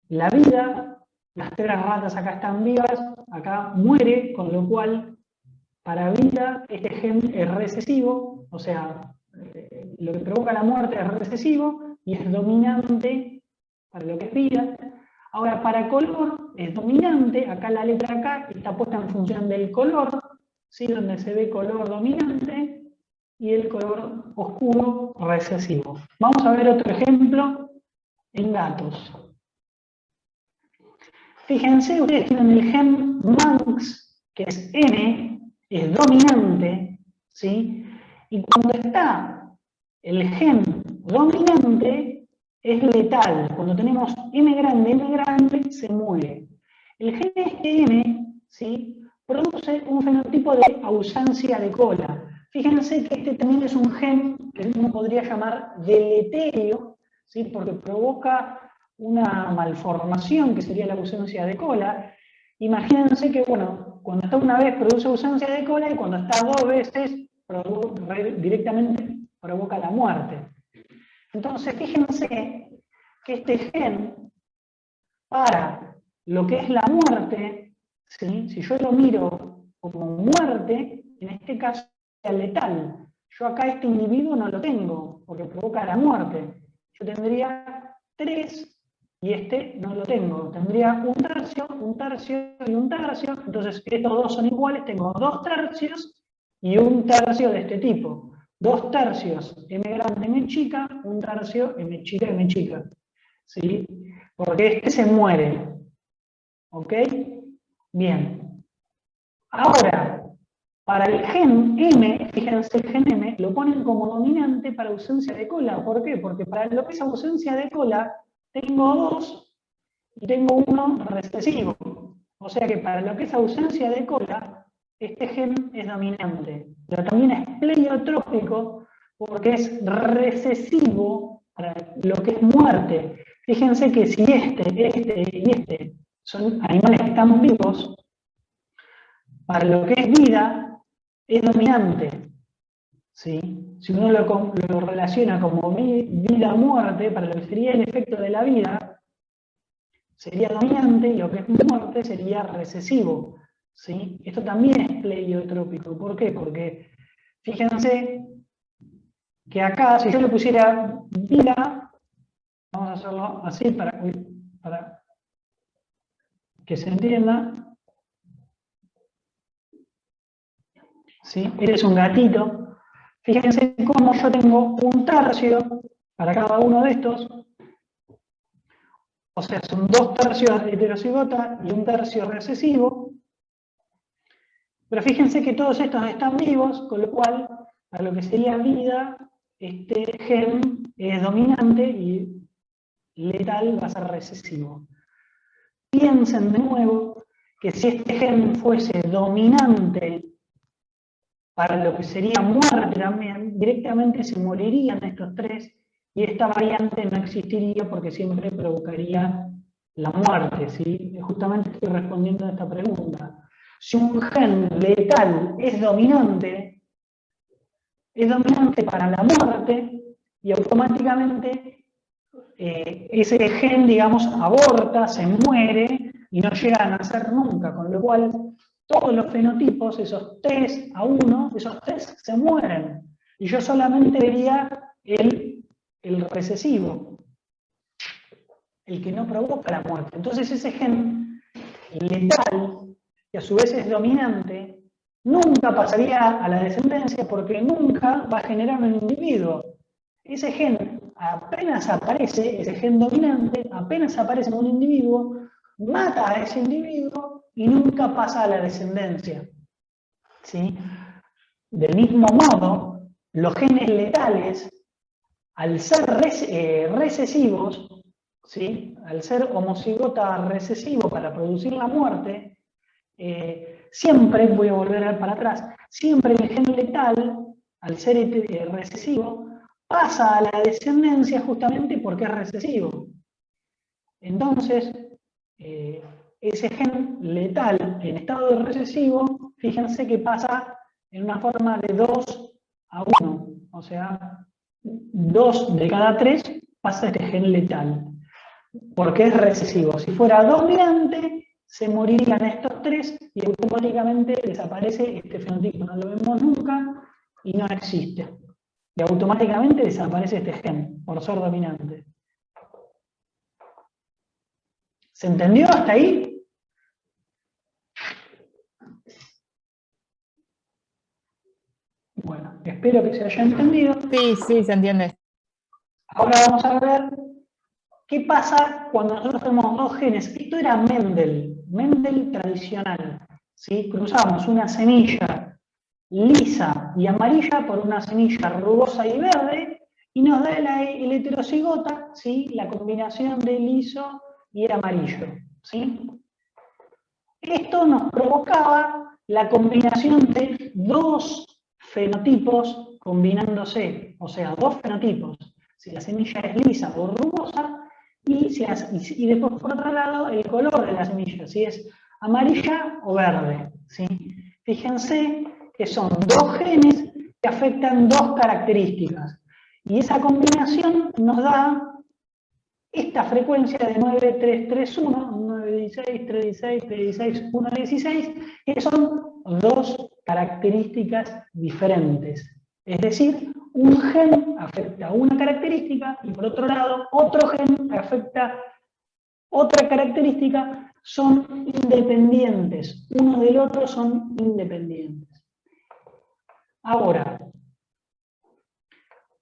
la vida, las 3 ratas acá están vivas, acá muere, con lo cual para vida este gen es recesivo, o sea, lo que provoca la muerte es recesivo y es dominante para lo que es vida. Ahora, para color es dominante, acá la letra K está puesta en función del color, ¿sí?, donde se ve color dominante y el color oscuro recesivo. Vamos a ver otro ejemplo en gatos. Fíjense, ustedes tienen el gen MANX, que es N, es dominante, ¿sí? Y cuando está el gen dominante, es letal. Cuando tenemos M grande, se muere. El gen M, ¿sí?, produce un fenotipo de ausencia de cola. Fíjense que este también es un gen que uno podría llamar deleterio, ¿sí?, porque provoca una malformación que sería la ausencia de cola. Imagínense que, bueno, cuando está una vez produce ausencia de cola y cuando está dos veces directamente provoca la muerte. Entonces, fíjense que este gen, para lo que es la muerte, ¿sí? Si yo lo miro como muerte, en este caso es letal. Yo acá este individuo no lo tengo, porque provoca la muerte. Yo tendría 3 y este no lo tengo. Tendría un tercio y un tercio. Entonces estos dos son iguales, tengo 2 tercios y un tercio de este tipo. 2 tercios M grande, M chica, un tercio M chica, M chica. ¿Sí? Porque este se muere. ¿Ok? Bien. Ahora, para el gen M, fíjense, el gen M lo ponen como dominante para ausencia de cola. ¿Por qué? Porque para lo que es ausencia de cola, tengo 2 y tengo 1 recesivo. O sea que para lo que es ausencia de cola, este gen es dominante. Pero también es pleiotrópico porque es recesivo para lo que es muerte. Fíjense que si este y este son animales que están vivos, para lo que es vida, es dominante. ¿Sí? Si uno lo relaciona como vida-muerte, para lo que sería el efecto de la vida, sería dominante, y lo que es muerte sería recesivo. ¿Sí? Esto también es pleiotrópico. ¿Por qué? Porque fíjense que acá, si yo le pusiera vida, vamos a hacerlo así para que se entienda. ¿Sí? Eres un gatito. Fíjense cómo yo tengo un tercio para cada uno de estos. O sea, son 2 tercios heterocigota y un tercio recesivo. Pero fíjense que todos estos están vivos, con lo cual, a lo que sería vida, este gen es dominante y letal va a ser recesivo. Piensen de nuevo que si este gen fuese dominante para lo que sería muerte también, directamente se morirían estos 3 y esta variante no existiría porque siempre provocaría la muerte, ¿sí? Justamente estoy respondiendo a esta pregunta. Si un gen letal es dominante para la muerte y automáticamente ese gen, digamos, aborta, se muere y no llega a nacer nunca, con lo cual todos los fenotipos, esos 3 a 1, esos 3 se mueren. Y yo solamente vería el recesivo, el que no provoca la muerte. Entonces ese gen letal, que a su vez es dominante, nunca pasaría a la descendencia porque nunca va a generar un individuo. Ese gen apenas aparece, ese gen dominante, apenas aparece en un individuo, mata a ese individuo y nunca pasa a la descendencia. ¿Sí? Del mismo modo, los genes letales, al ser recesivos, ¿sí? Al ser homocigota recesivo para producir la muerte, siempre, voy a volver para atrás, siempre el gen letal, al ser recesivo, pasa a la descendencia justamente porque es recesivo. Entonces, ese gen letal en estado de recesivo, fíjense que pasa en una forma de 2 a 1. O sea, 2 de cada 3 pasa este gen letal. Porque es recesivo. Si fuera dominante, se morirían estos 3 y automáticamente desaparece este fenotipo. No lo vemos nunca y no existe. Y automáticamente desaparece este gen, por ser dominante. ¿Se entendió hasta ahí? Bueno, espero que se haya entendido. Sí, sí, se entiende. Ahora vamos a ver qué pasa cuando nosotros tenemos 2 genes. Esto era Mendel tradicional. ¿Sí? Cruzamos una semilla lisa y amarilla por una semilla rugosa y verde, y nos da el heterocigota, ¿sí? La combinación de liso y el amarillo. ¿Sí? Esto nos provocaba la combinación de 2 fenotipos combinándose, o sea, 2 fenotipos. Si la semilla es lisa o rugosa, y después por otro lado el color de la semilla, si es amarilla o verde, ¿sí? Fíjense que son dos genes que afectan dos características, y esa combinación nos da esta frecuencia de 9331, 916, 316, 316, 116, que son dos características diferentes. Es decir, un gen afecta una característica y por otro lado otro gen afecta otra característica, son independientes. Uno del otro son independientes. Ahora,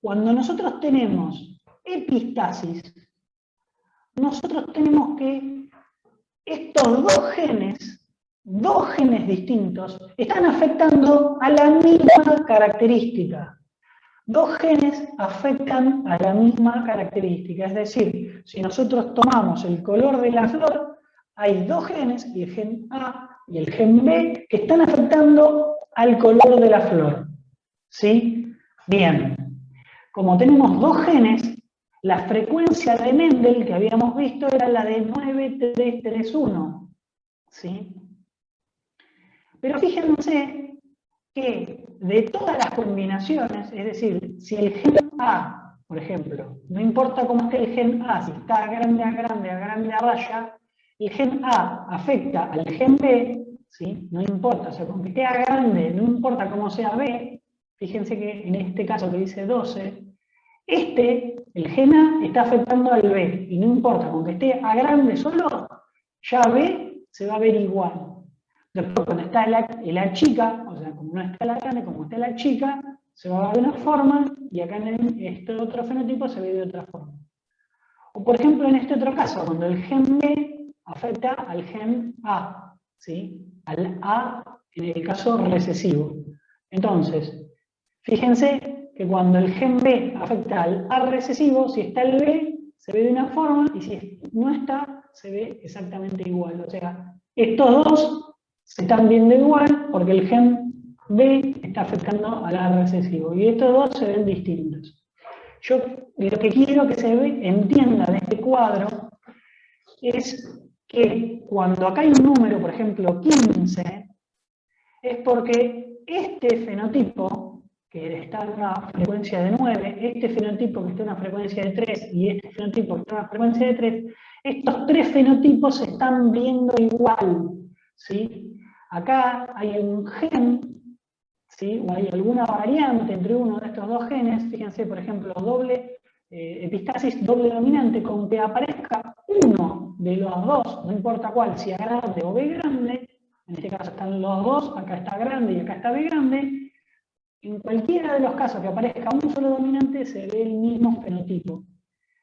cuando nosotros tenemos epistasis, nosotros tenemos que estos dos genes distintos, están afectando a la misma característica. Dos genes afectan a la misma característica, es decir, si nosotros tomamos el color de la flor, hay dos genes, el gen A y el gen B, que están afectando al color de la flor. ¿Sí? Bien. Como tenemos dos genes, la frecuencia de Mendel que habíamos visto era la de 9331. ¿Sí? Pero fíjense que de todas las combinaciones, es decir, si el gen A, por ejemplo, no importa cómo esté el gen A, si está a grande, a grande, a grande, a raya, el gen A afecta al gen B, ¿sí? No importa, o sea, con que esté a grande, no importa cómo sea B, fíjense que en este caso que dice 12, el gen A está afectando al B, y no importa, con que esté a grande solo, ya B se va a ver igual. Después, cuando está la chica, o sea, como no está la grande, como está la chica, se va a ver de una forma, y acá en este otro fenotipo se ve de otra forma. O por ejemplo, en este otro caso, cuando el gen B afecta al gen A, ¿sí? Al A, en el caso recesivo. Entonces, fíjense que cuando el gen B afecta al A recesivo, si está el B, se ve de una forma, y si no está, se ve exactamente igual. O sea, estos dos se están viendo igual porque el gen B está afectando al A recesivo, y estos dos se ven distintos. Yo lo que quiero que se entienda de este cuadro es que cuando acá hay un número, por ejemplo 15, es porque este fenotipo, que está en una frecuencia de 9, este fenotipo que está en una frecuencia de 3, y este fenotipo que está en una frecuencia de 3, estos tres fenotipos se están viendo igual, ¿sí? Acá hay un gen, ¿sí? O hay alguna variante entre uno de estos dos genes, fíjense, por ejemplo, epistasis doble dominante, con que aparezca uno de los dos, no importa cuál, si A grande o B grande, en este caso están los dos, acá está grande y acá está B grande, en cualquiera de los casos que aparezca un solo dominante se ve el mismo fenotipo.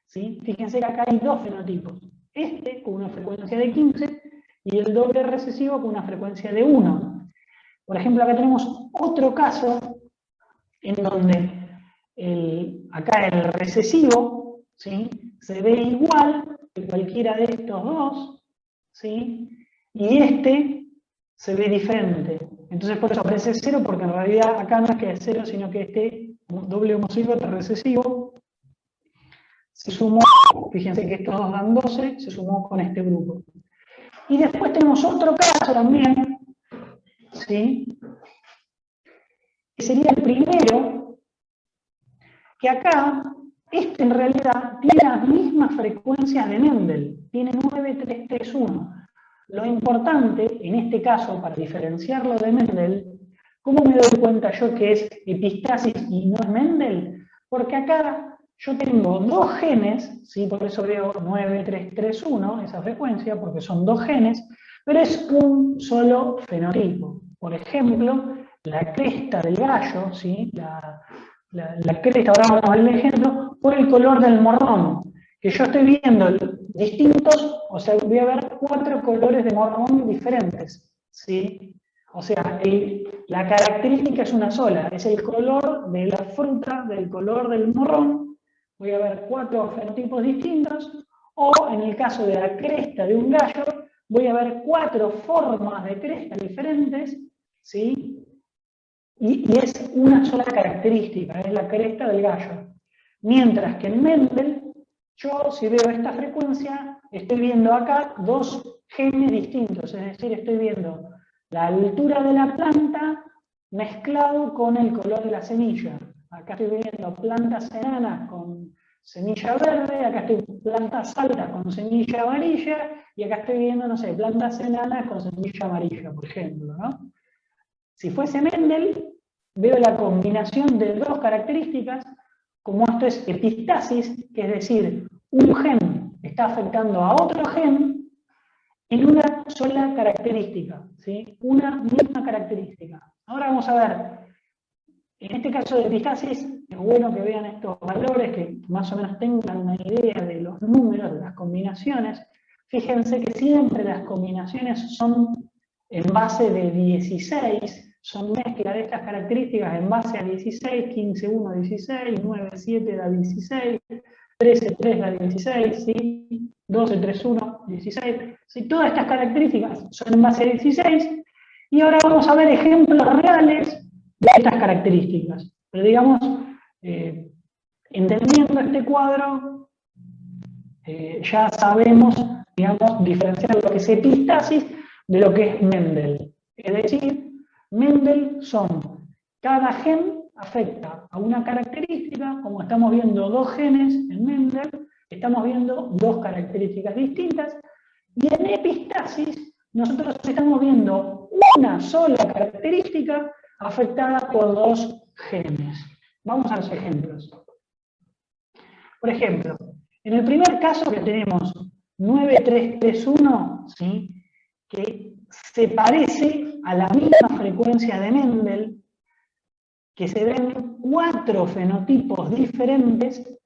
¿Sí? Fíjense que acá hay dos fenotipos, este con una frecuencia de 15 y el doble recesivo con una frecuencia de 1. Por ejemplo, acá tenemos otro caso en donde acá el recesivo, ¿sí? Se ve igual que cualquiera de estos dos, ¿sí? Y este se ve diferente. Entonces por eso aparece 0, porque en realidad acá no es que es 0, sino que este doble homocígoto recesivo se sumó, fíjense que estos dos dan 12, se sumó con este grupo. Y después tenemos otro caso también, ¿sí? Que sería el primero, que acá, en realidad tiene las mismas frecuencias de Mendel, tiene 9331. Lo importante, en este caso, para diferenciarlo de Mendel, ¿cómo me doy cuenta yo que es epistasis y no es Mendel? Porque acá yo tengo dos genes, ¿sí? Por eso veo 9331, esa frecuencia, porque son dos genes, pero es un solo fenotipo. Por ejemplo, la cresta del gallo, ¿sí? La cresta, ahora vamos a ver el ejemplo, por el color del morrón, que yo estoy viendo distintos, o sea, voy a ver 4 colores de morrón diferentes, ¿sí? O sea, la característica es una sola, es el color de la fruta, del color del morrón. Voy a ver 4 fenotipos distintos, o en el caso de la cresta de un gallo, voy a ver 4 formas de cresta diferentes, ¿sí? Y es una sola característica, es la cresta del gallo. Mientras que en Mendel, Yo, si veo esta frecuencia, estoy viendo acá dos genes distintos, es decir, estoy viendo la altura de la planta mezclado con el color de la semilla. Acá estoy viendo plantas enanas con semilla verde, acá estoy plantas altas con semilla amarilla, y acá estoy viendo, no sé, plantas enanas con semilla amarilla, por ejemplo, ¿no? Si fuese Mendel, veo la combinación de dos características, como esto es epistasis, que es decir, un gen está afectando a otro gen en una sola característica, ¿sí? Una misma característica. Ahora vamos a ver, en este caso de epistasis, es bueno que vean estos valores, que más o menos tengan una idea de los números, de las combinaciones. Fíjense que siempre las combinaciones son en base de 16, son mezcla de estas características en base a 16, 15, 1, 16, 9, 7 da 16, 13, 3 da 16, ¿sí? 12, 3, 1, 16. ¿Sí? Todas estas características son en base a 16, y ahora vamos a ver ejemplos reales de estas características. Pero digamos, entendiendo este cuadro, ya sabemos, digamos, diferenciar lo que es epistasis de lo que es Mendel. Es decir, Mendel son, cada gen afecta a una característica, como estamos viendo dos genes en Mendel, estamos viendo dos características distintas, y en epistasis nosotros estamos viendo una sola característica afectada por dos genes. Vamos a los ejemplos. Por ejemplo, en el primer caso que tenemos 9331, ¿sí? Que se parece a la misma frecuencia de Mendel, que se ven 4 fenotipos diferentes,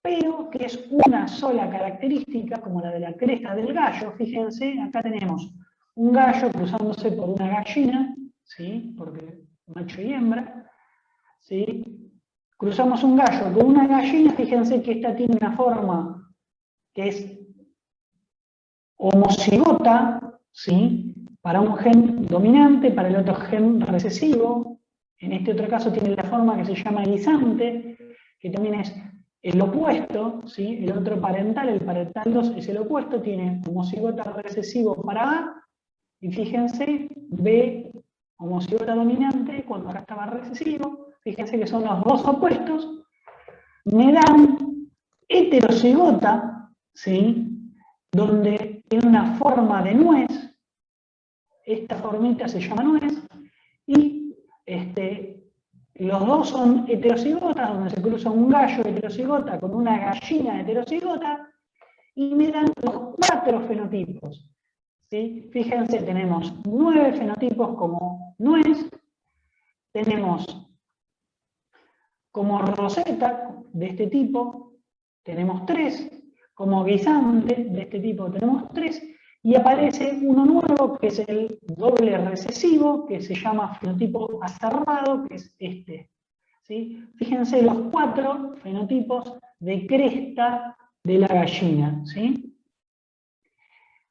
pero que es una sola característica, como la de la cresta del gallo. Fíjense, acá tenemos un gallo cruzándose por una gallina, ¿sí? Porque macho y hembra, ¿sí? Cruzamos un gallo con una gallina, fíjense que esta tiene una forma que es homocigota, ¿sí? Para un gen dominante, para el otro gen recesivo. En este otro caso tiene la forma que se llama guisante, que también es el opuesto, ¿sí? El otro parental, el parental 2 es el opuesto, tiene homocigota recesivo para A, y fíjense, B, homocigota dominante, cuando acá estaba recesivo, fíjense que son los dos opuestos, me dan heterocigota, ¿sí? Donde tiene una forma de nuez, esta formita se llama nuez, y los dos son heterocigotas, donde se cruza un gallo heterocigota con una gallina heterocigota, y me dan los 4 fenotipos. ¿Sí? Fíjense, tenemos 9 fenotipos como nuez, tenemos como roseta de este tipo, tenemos 3, como guisante de este tipo tenemos 3, y aparece uno nuevo que es el doble recesivo, que se llama fenotipo acerrado, que es este. ¿Sí? Fíjense los 4 fenotipos de cresta de la gallina. ¿Sí?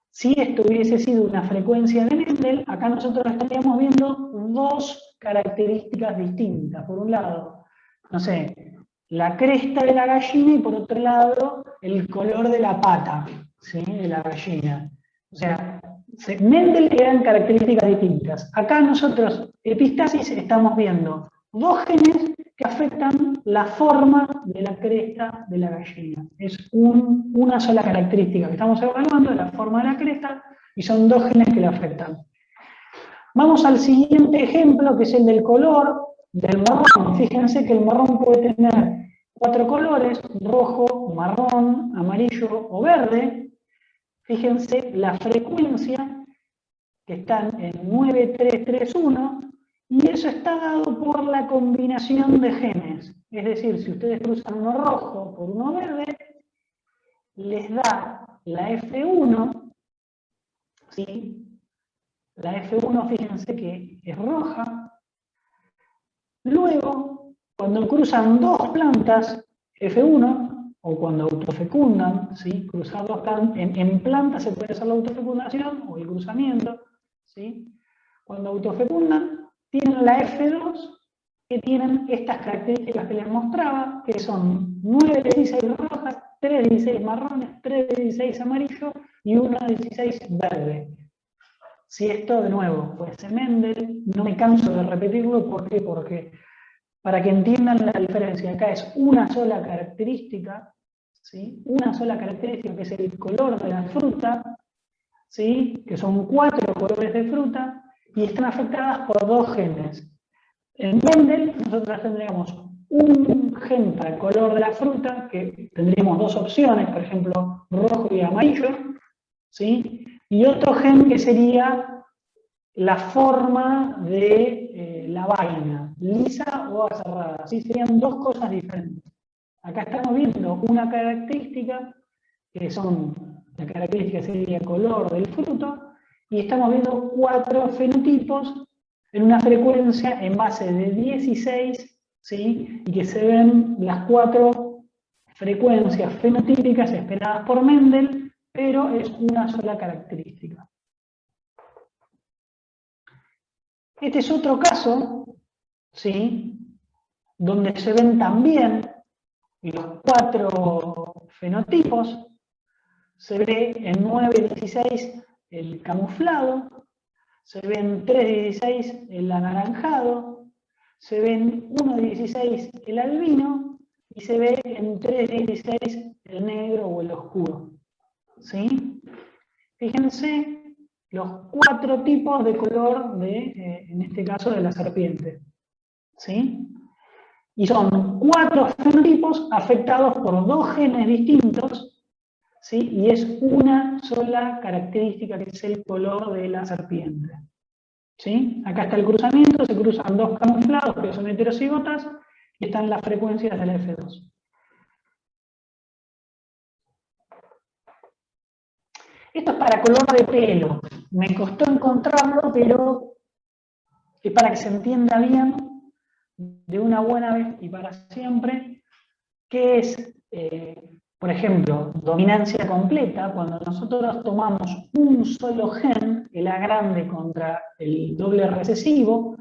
Si esto hubiese sido una frecuencia de Mendel, acá nosotros estaríamos viendo dos características distintas. Por un lado, no sé, la cresta de la gallina, y por otro lado, el color de la pata, ¿sí? De la gallina. O sea, Mendel eran características distintas. Acá nosotros, epistasis, estamos viendo dos genes que afectan la forma de la cresta de la gallina. Es una sola característica que estamos evaluando, la forma de la cresta, y son dos genes que la afectan. Vamos al siguiente ejemplo, que es el del color del marrón. Fíjense que el marrón puede tener 4 colores: rojo, marrón, amarillo o verde. Fíjense la frecuencia, que están en 9331, y eso está dado por la combinación de genes. Es decir, si ustedes cruzan uno rojo por uno verde, les da la F1, ¿sí? La F1, fíjense que es roja. Luego, cuando cruzan dos plantas, F1, o cuando autofecundan, ¿sí? Cruzar dos plantas, en plantas se puede hacer la autofecundación o el cruzamiento, ¿sí? Cuando autofecundan, tienen la F2, que tienen estas características que les mostraba, que son 9 de 16 rojas 3 de 16 marrones, 3 de 16 amarillo y 1 de 16 verde. Si esto, de nuevo, puede ser Mendel, no me canso de repetirlo, ¿por qué? Porque para que entiendan la diferencia, acá es una sola característica, ¿sí? Una sola característica que es el color de la fruta, ¿sí? Que son 4 colores de fruta, y están afectadas por 2 genes. En Mendel nosotros tendríamos un gen para el color de la fruta, que tendríamos 2 opciones, por ejemplo, rojo y amarillo, ¿sí? Y otro gen que sería la forma de la vaina, lisa o aserrada, ¿sí? Serían 2 cosas diferentes. Acá estamos viendo una característica, que son, la característica sería el color del fruto, y estamos viendo 4 fenotipos en una frecuencia en base de 16, ¿sí? Y que se ven las 4 frecuencias fenotípicas esperadas por Mendel, pero es una sola característica. Este es otro caso, ¿sí? Donde se ven también los 4 fenotipos. Se ve en 9-16 el camuflado, se ve en 3-16 el anaranjado, se ve en 1-16 el albino y se ve en 3-16 el negro o el oscuro. ¿Sí? Fíjense los 4 tipos de color de, en este caso, de la serpiente. ¿Sí? Y son 4 fenotipos afectados por 2 genes distintos, ¿sí? Y es una sola característica que es el color de la serpiente. ¿Sí? Acá está el cruzamiento, se cruzan 2 camuflados que son heterocigotas y están las frecuencias de la F2. Esto es para color de pelo. Me costó encontrarlo, pero es para que se entienda bien de una buena vez y para siempre qué es, por ejemplo, dominancia completa. Cuando nosotros tomamos un solo gen, el A grande contra el doble recesivo,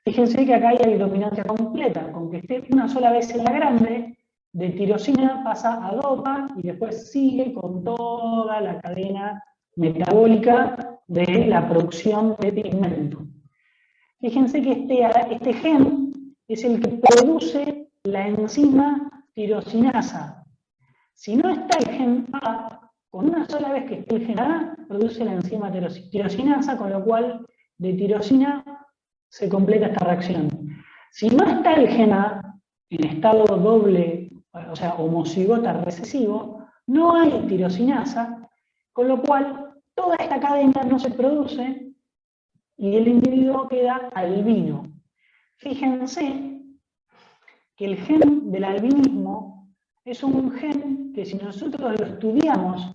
fíjense que acá hay dominancia completa. Con que esté una sola vez el A grande, de tirosina pasa a dopa y después sigue con toda la cadena metabólica de la producción de pigmento. Fíjense que este gen es el que produce la enzima tirosinasa. Si no está el gen A, con una sola vez que esté el gen A, produce la enzima tirosinasa, con lo cual de tirosina se completa esta reacción. Si no está el gen A, en estado doble, o sea, homocigota recesivo, no hay tirosinasa, con lo cual toda esta cadena no se produce y el individuo queda albino. Fíjense que el gen del albinismo es un gen que si nosotros lo estudiamos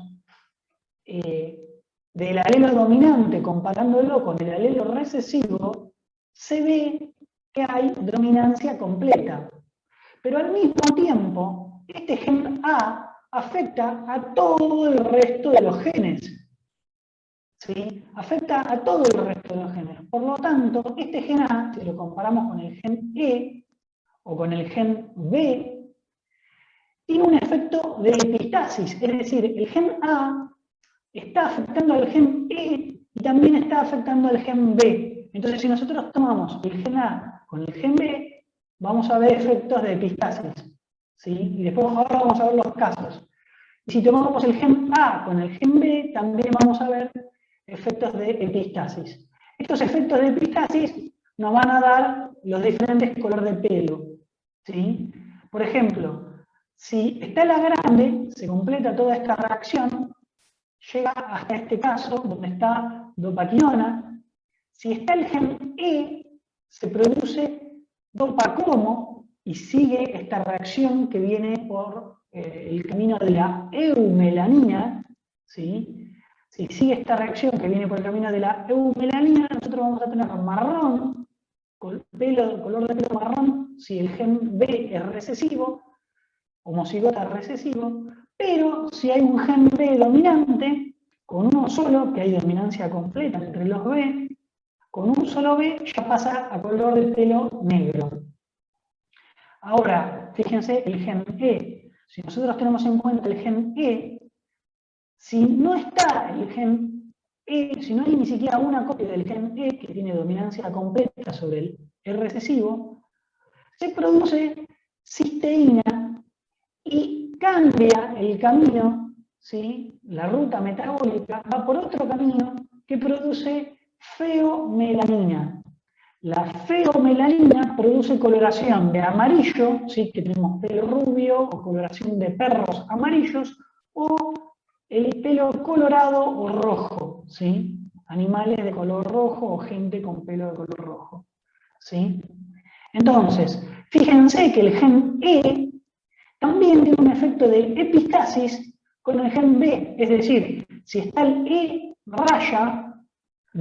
del alelo dominante comparándolo con el alelo recesivo, se ve que hay dominancia completa. Pero al mismo tiempo, este gen A afecta a todo el resto de los genes. ¿Sí? Afecta a todo el resto de los genes. Por lo tanto, este gen A, si lo comparamos con el gen E o con el gen B, tiene un efecto de epistasis, es decir, el gen A está afectando al gen E y también está afectando al gen B. Entonces, si nosotros tomamos el gen A con el gen B, vamos a ver efectos de epistasis. ¿Sí? Y después ahora vamos a ver los casos. Y si tomamos el gen A con el gen B, también vamos a ver efectos de epistasis. Estos efectos de epistasis nos van a dar los diferentes colores de pelo. ¿Sí? Por ejemplo, si está la grande, se completa toda esta reacción, llega hasta este caso, donde está dopaquinona. Si está el gen E, se produce dopacromo y sigue esta reacción que viene por el camino de la eumelanina. ¿Sí? Si sigue esta reacción que viene por el camino de la eumelanina, nosotros vamos a tener marrón, color de pelo marrón, si el gen B es recesivo, homocigota recesivo, pero si hay un gen B dominante, con uno solo, que hay dominancia completa entre los B, con un solo B ya pasa a color de pelo negro. Ahora, fíjense el gen E. Si nosotros tenemos en cuenta el gen E, si no está el gen E, si no hay ni siquiera una copia del gen E que tiene dominancia completa sobre el E recesivo, se produce cisteína y cambia el camino, ¿sí? La ruta metabólica va por otro camino que produce feomelanina. La feomelanina produce coloración de amarillo, ¿sí? Que tenemos pelo rubio, o coloración de perros amarillos, o el pelo colorado o rojo, ¿sí? Animales de color rojo o gente con pelo de color rojo, ¿sí? Entonces, fíjense que el gen E también tiene un efecto de epistasis con el gen B, es decir, si está el E raya,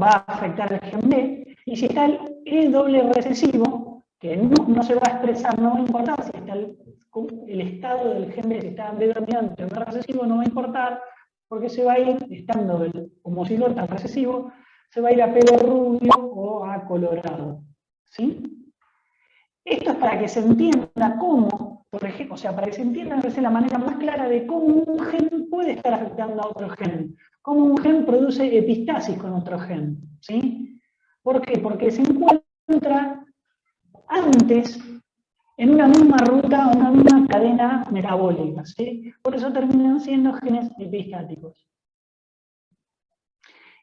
va a afectar al gen B, y si está el E doble recesivo, que no se va a expresar, no va a importar si está el estado del gen B, si está en B dominante o B recesivo, no va a importar, porque se va a ir, estando el homocigota recesivo, se va a ir a pelo rubio o a colorado, ¿sí? Esto es para que se entienda cómo, por ejemplo, o sea, para que se entienda la manera más clara de cómo un gen puede estar afectando a otro gen, cómo un gen produce epistasis con otro gen, ¿sí? ¿Por qué? Porque se encuentra antes en una misma ruta o una misma cadena metabólica, ¿sí? Por eso terminan siendo genes epistáticos.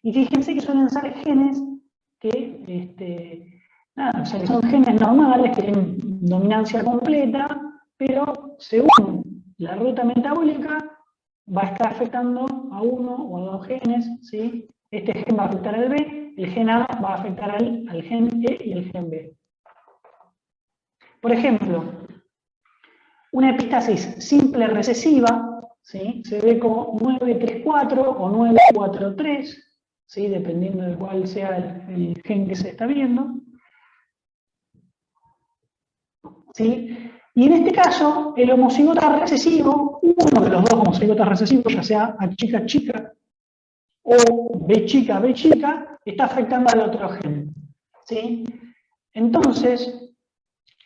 Y fíjense que suelen ser genes que o sea, que son genes normales, que tienen dominancia completa, pero según la ruta metabólica va a estar afectando a uno o a dos genes, ¿sí? Este gen va a afectar al B, el gen A va a afectar al gen E y el gen B. Por ejemplo, una epistasis simple recesiva, ¿sí? Se ve como 934 o 943, ¿sí? Dependiendo de cuál sea el gen que se está viendo. ¿Sí? Y en este caso, el homocigota recesivo, uno de los dos homocigotas recesivos, ya sea A chica chica o B chica, está afectando al otro gen, ¿sí? Entonces,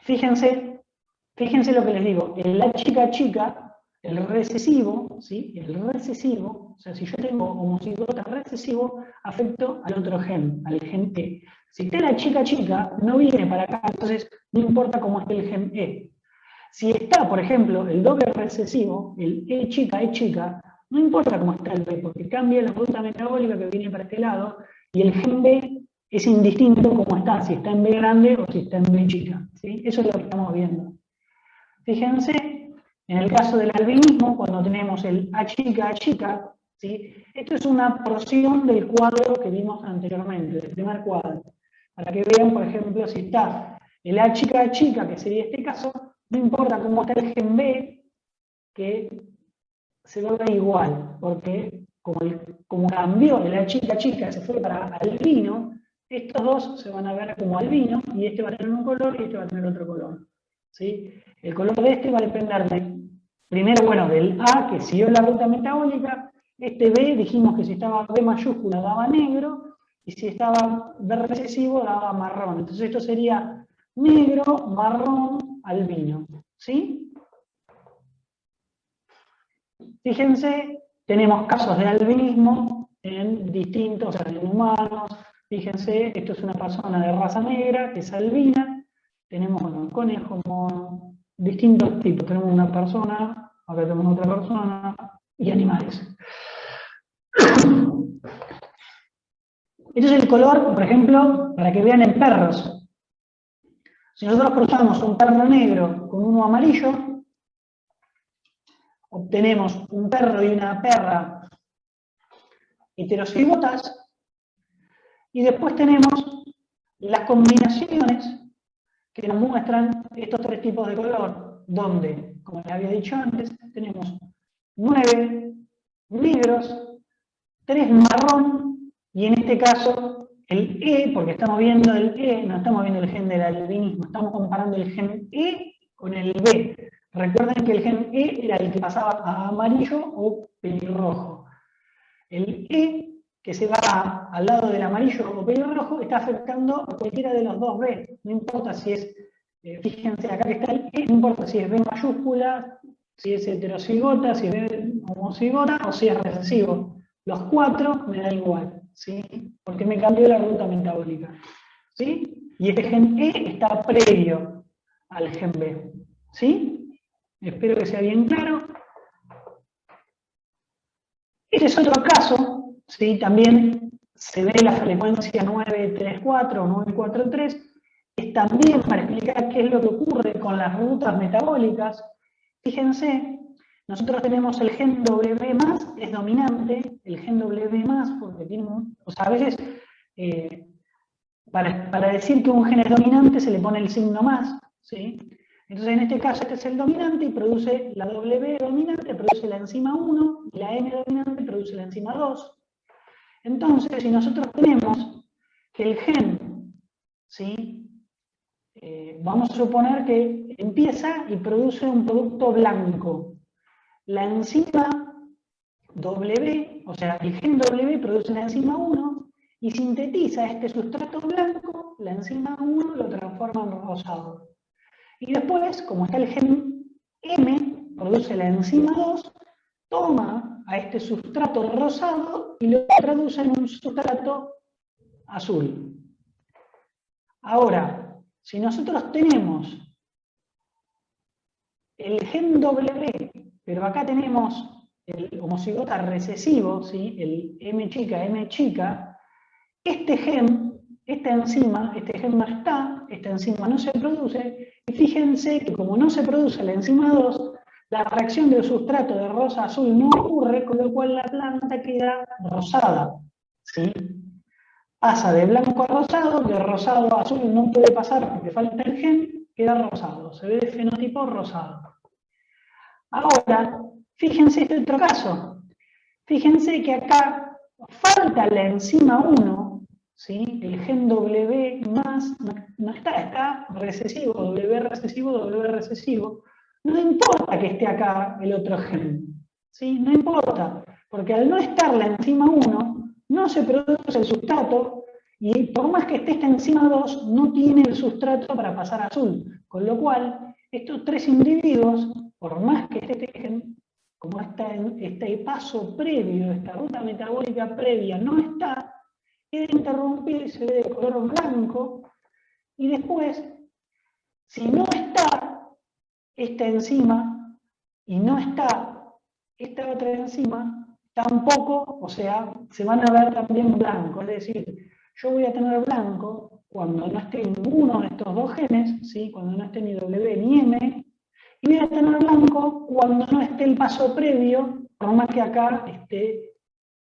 fíjense lo que les digo, el A chica chica, el recesivo, ¿sí? El recesivo, o sea, si yo tengo homocigota recesivo, afecto al otro gen, al gen E. Si está la chica chica, no viene para acá, entonces no importa cómo esté el gen E. Si está, por ejemplo, el doble recesivo, el E chica, no importa cómo está el B, porque cambia la ruta metabólica que viene para este lado, y el gen B es indistinto cómo está, si está en B grande o si está en B chica, ¿sí? Eso es lo que estamos viendo. Fíjense, en el caso del albinismo, cuando tenemos el A chica, ¿sí? Esto es una porción del cuadro que vimos anteriormente, del primer cuadro. Para que vean, por ejemplo, si está el A chica, que sería este caso, no importa cómo está el gen B, que se vuelve igual, porque como cambió el A chica, se fue para albino, estos dos se van a ver como albino, y este va a tener un color y este va a tener otro color, ¿sí? El color de este va a depender primero, bueno, del A, que siguió la ruta metabólica. Este B, dijimos que si estaba B mayúscula daba negro, y si estaba B recesivo daba marrón. Entonces esto sería negro, marrón, albino, ¿sí? Fíjense, tenemos casos de albinismo en distintos, o sea, en humanos. Fíjense, esto es una persona de raza negra, que es albina. Tenemos, bueno, conejos, mono, distintos tipos. Tenemos una persona, acá tenemos otra persona, y animales. Este es el color, por ejemplo, para que vean en perros. Si nosotros cruzamos un perro negro con uno amarillo, obtenemos un perro y una perra heterocigotas, y después tenemos las combinaciones que nos muestran estos tres tipos de color, donde, como les había dicho antes, tenemos 9 negros, 3 marrón, y en este caso el E, porque estamos viendo el E, no estamos viendo el gen del albinismo, estamos comparando el gen E con el B. Recuerden que el gen E era el que pasaba a amarillo o pelirrojo. El E, que se va al lado del amarillo o pelirrojo, está afectando a cualquiera de los dos B. No importa si es, fíjense acá que está el E, no importa si es B mayúscula, si es heterocigota, si es homocigota o si es recesivo. Los 4 me da igual, ¿sí? Porque me cambió la ruta metabólica, ¿sí? Y este gen E está previo al gen B, ¿sí? Espero que sea bien claro. Este es otro caso, ¿sí? También se ve la frecuencia 934 o 943, es también para explicar qué es lo que ocurre con las rutas metabólicas. Fíjense, nosotros tenemos el gen W+, es dominante, el gen W+, porque tiene, o sea, a veces, para decir que un gen es dominante se le pone el signo más, ¿sí? Entonces en este caso este es el dominante y produce la W dominante, produce la enzima 1, y la N dominante produce la enzima 2. Entonces, si nosotros tenemos que el gen, ¿sí? Vamos a suponer que empieza y produce un producto blanco. La enzima W, o sea, el gen W produce la enzima 1 y sintetiza este sustrato blanco, la enzima 1 lo transforma en rosado. Y después, como está el gen M, produce la enzima 2, toma a este sustrato rosado y lo traduce en un sustrato azul. Ahora, si nosotros tenemos el gen W, pero acá tenemos el homocigota recesivo, ¿sí? El M chica, este gen, esta enzima, este gen no está, esta enzima no se produce, y fíjense que como no se produce la enzima 2, la reacción del sustrato de rosa a azul no ocurre, con lo cual la planta queda rosada, ¿sí? Pasa de blanco a rosado, de rosado a azul no puede pasar porque falta el gen, queda rosado, se ve de fenotipo rosado. Ahora, fíjense este otro caso. Fíjense que acá falta la enzima 1, ¿sí? El gen W no está, está recesivo, W recesivo. No importa que esté acá el otro gen, ¿sí? No importa, porque al no estar la enzima 1, no se produce el sustrato, y por más que esté esta enzima 2, no tiene el sustrato para pasar a azul. Con lo cual, estos tres individuos, por más que este gen, como este paso previo, esta ruta metabólica previa no está, queda interrumpido y se ve de color blanco, y después, si no está esta enzima y no está esta otra enzima, tampoco, o sea, se van a ver también blanco, es decir, yo voy a tener blanco cuando no esté ninguno de estos dos genes, ¿sí? Cuando no esté ni W ni M, y voy a tener blanco cuando no esté el paso previo, por más que acá esté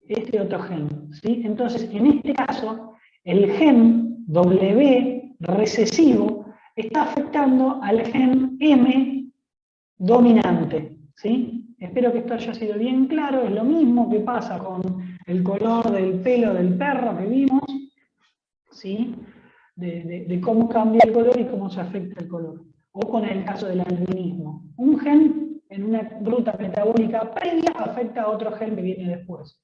este otro gen, ¿sí? Entonces, en este caso, el gen W recesivo está afectando al gen M dominante, ¿sí? Espero que esto haya sido bien claro. Es lo mismo que pasa con el color del pelo del perro que vimos, ¿sí? De cómo cambia el color y cómo se afecta el color. O con el caso del albinismo. Un gen en una ruta metabólica previa afecta a otro gen que viene después.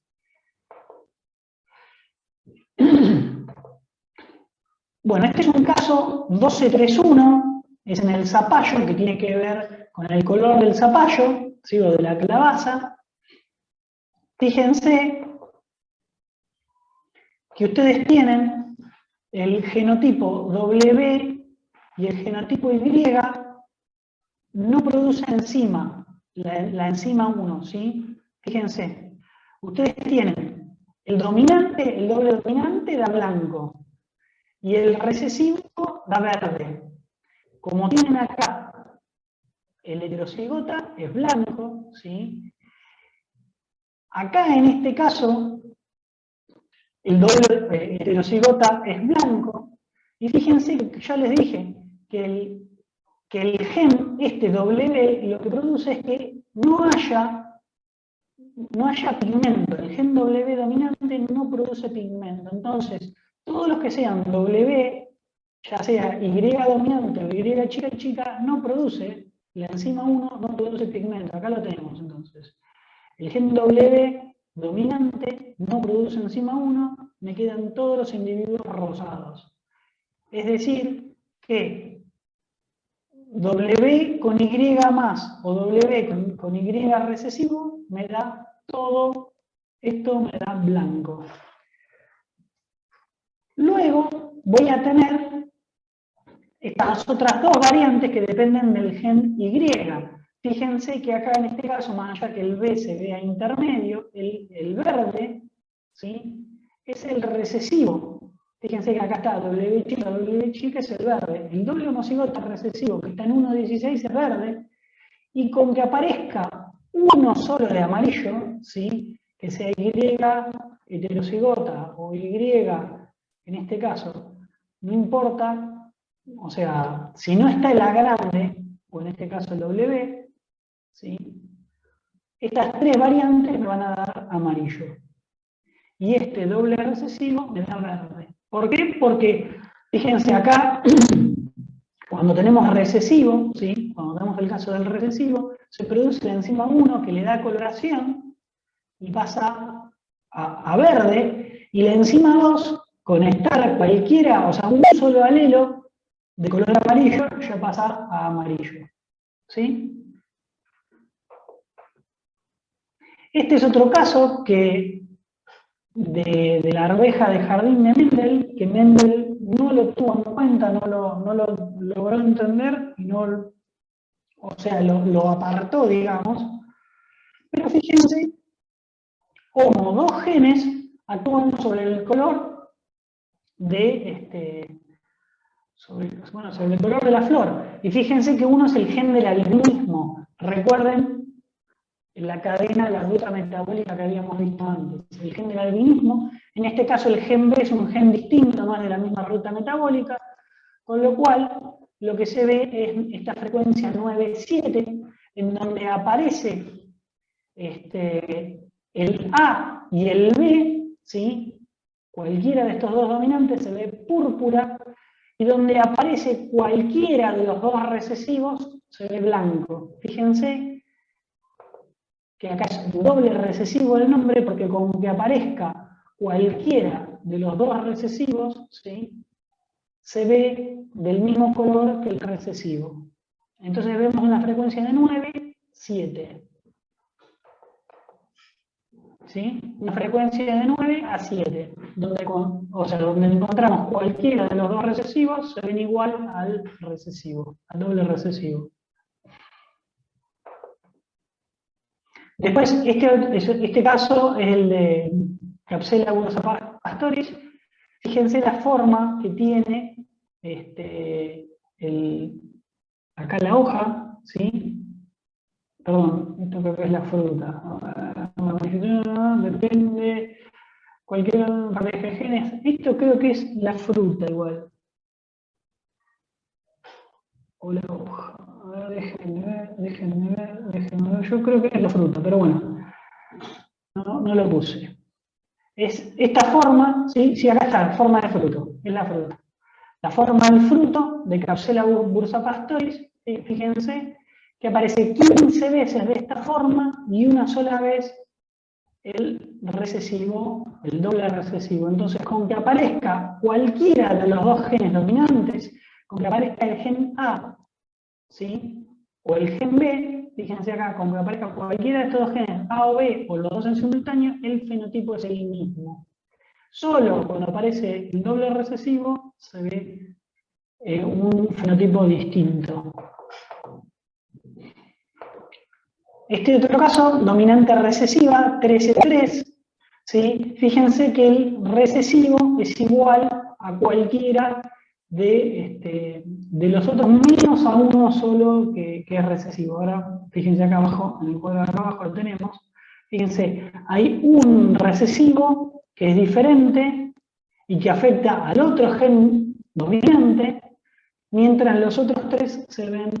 Bueno, este es un caso 1231, es en el zapallo, que tiene que ver con el color del zapallo, ¿sí? O de la calabaza. Fíjense que ustedes tienen el genotipo W y el genotipo Y no produce enzima, la enzima 1, ¿sí? Fíjense, ustedes tienen el dominante, el doble dominante da blanco, y el recesivo da verde. Como tienen acá el heterocigota es blanco, ¿sí? Acá en este caso el doble heterocigota es blanco, y fíjense que ya les dije que el gen, este W, lo que produce es que no haya pigmento. El gen W dominante no produce pigmento. Entonces, todos los que sean W, ya sea Y dominante o Y chica, no produce, la enzima 1 no produce pigmento. Acá lo tenemos entonces. El gen W dominante no produce enzima 1, me quedan todos los individuos rosados. Es decir, que W con Y más o W con Y recesivo me da todo, esto me da blanco. Luego voy a tener estas otras dos variantes que dependen del gen Y. Fíjense que acá en este caso, más allá que el B se vea intermedio, el verde, ¿sí?, es el recesivo. Fíjense que acá está W chica es el verde. El doble homocigoto recesivo que está en 1,16 es verde. Y con que aparezca uno solo de amarillo, ¿sí?, que sea Y heterocigota o Y, en este caso, no importa, o sea, si no está el A grande, o en este caso el W, ¿sí?, estas tres variantes me van a dar amarillo. Y este doble recesivo me da verde. ¿Por qué? Porque, fíjense acá, cuando tenemos recesivo, ¿sí?, cuando tenemos el caso del recesivo, se produce la enzima 1 que le da coloración y pasa a verde, y la enzima 2, con estar cualquiera, o sea, un solo alelo de color amarillo, ya pasa a amarillo. ¿Sí? Este es otro caso que de la arveja de jardín de Mendel, que Mendel no lo tuvo en cuenta, no lo logró entender, y no, o sea, lo apartó, digamos. Pero fíjense cómo dos genes actúan sobre el color sobre el color de la flor. Y fíjense que uno es el gen del albinismo. Recuerden la cadena de la ruta metabólica que habíamos visto antes. El gen del albinismo, en este caso el gen B es un gen distinto, no es de la misma ruta metabólica, con lo cual lo que se ve es esta frecuencia 9,7, en donde aparece el A y el B, ¿sí?, cualquiera de estos dos dominantes se ve púrpura, y donde aparece cualquiera de los dos recesivos se ve blanco. Fíjense que acá es doble recesivo el nombre, porque con que aparezca cualquiera de los dos recesivos, ¿sí?, se ve del mismo color que el recesivo. Entonces vemos una frecuencia de 9,7. ¿Sí? Una frecuencia de 9 a 7, donde encontramos cualquiera de los dos recesivos, se ven igual al recesivo, al doble recesivo. Después, este caso es el de Capsella bursa-pastoris. Fíjense la forma que tiene acá la hoja, ¿sí? Perdón, esto creo que es la fruta. Depende, cualquier pareja de genes. Esto creo que es la fruta igual. O la hoja. A ver, déjenme ver. Yo creo que es la fruta, pero bueno. No lo puse. Es esta forma, ¿sí? Sí, acá está, forma de fruto. Es la fruta. La forma del fruto de Capsella bursa-pastoris, fíjense, que aparece 15 veces de esta forma y una sola vez el recesivo, el doble recesivo. Entonces, con que aparezca cualquiera de los dos genes dominantes, con que aparezca el gen A, ¿sí?, o el gen B, fíjense acá, con que aparezca cualquiera de estos dos genes, A o B, o los dos en simultáneo, el fenotipo es el mismo. Solo cuando aparece el doble recesivo se ve un fenotipo distinto. Este otro caso, dominante recesiva, 13,3, ¿sí? Fíjense que el recesivo es igual a cualquiera de los otros, menos a uno solo que es recesivo. Ahora, fíjense acá abajo, en el cuadro de acá abajo lo tenemos. Fíjense, hay un recesivo que es diferente y que afecta al otro gen dominante, mientras los otros tres se ven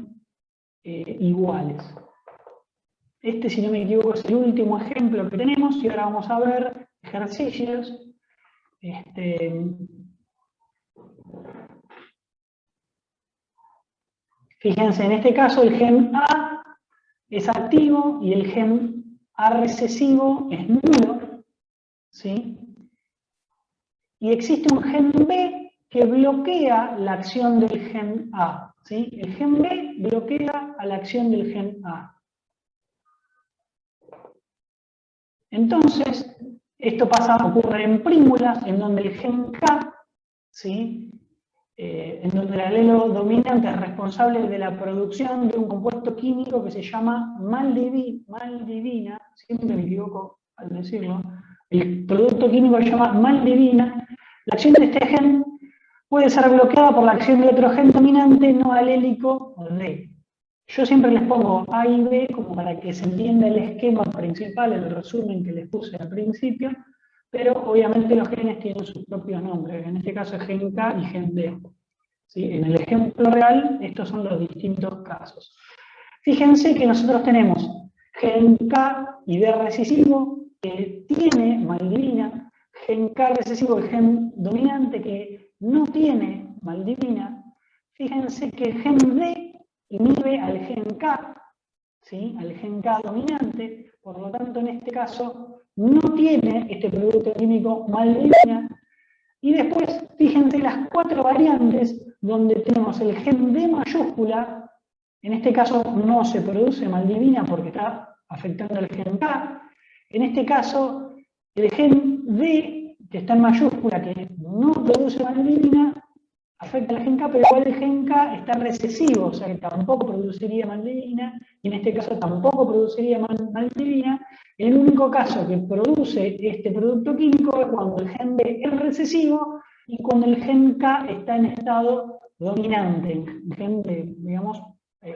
iguales. Este, si no me equivoco, es el último ejemplo que tenemos, y ahora vamos a ver ejercicios. Fíjense, en este caso el gen A es activo y el gen A recesivo es nulo, ¿sí? Y existe un gen B que bloquea la acción del gen A. ¿Sí? El gen B bloquea a la acción del gen A. Entonces, esto ocurre en prímulas, en donde el gen K, ¿sí? En donde el alelo dominante es responsable de la producción de un compuesto químico que se llama maldivina, siempre me equivoco al decirlo, el producto químico se llama maldivina. La acción de este gen puede ser bloqueada por la acción de otro gen dominante no alélico D. Yo siempre les pongo A y B como para que se entienda el esquema principal, el resumen que les puse al principio, pero obviamente los genes tienen sus propios nombres, en este caso es gen K y gen D. ¿Sí? En el ejemplo real, estos son los distintos casos. Fíjense que nosotros tenemos gen K y D recesivo, que tiene maldivina, gen K recesivo, el gen dominante, que no tiene maldivina. Fíjense que el gen D inhibe al gen K, ¿sí? Al gen K dominante, por lo tanto en este caso no tiene este producto químico maldivina. Y después, fíjense las 4 variantes donde tenemos el gen D mayúscula, en este caso no se produce maldivina porque está afectando al gen K. En este caso, el gen D, que está en mayúscula, que no produce maldivina, afecta al gen K, pero igual el gen K está recesivo, o sea que tampoco produciría maldivina, y en este caso tampoco produciría maldivina. El único caso que produce este producto químico es cuando el gen B es recesivo y cuando el gen K está en estado dominante, el gen B, digamos,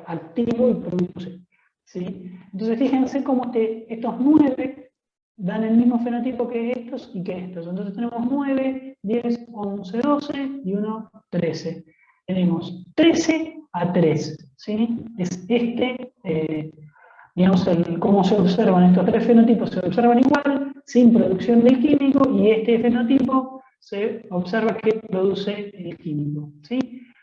activo y produce. ¿Sí? Entonces fíjense cómo estos 9 dan el mismo fenotipo que estos y que estos. Entonces tenemos 9, 10, 11, 12 y 1, 13. Tenemos 13 a 3. ¿Sí? Es digamos, cómo se observan estos 3 fenotipos, se observan igual, sin producción del químico, y este fenotipo se observa que produce el químico. ¿Sí?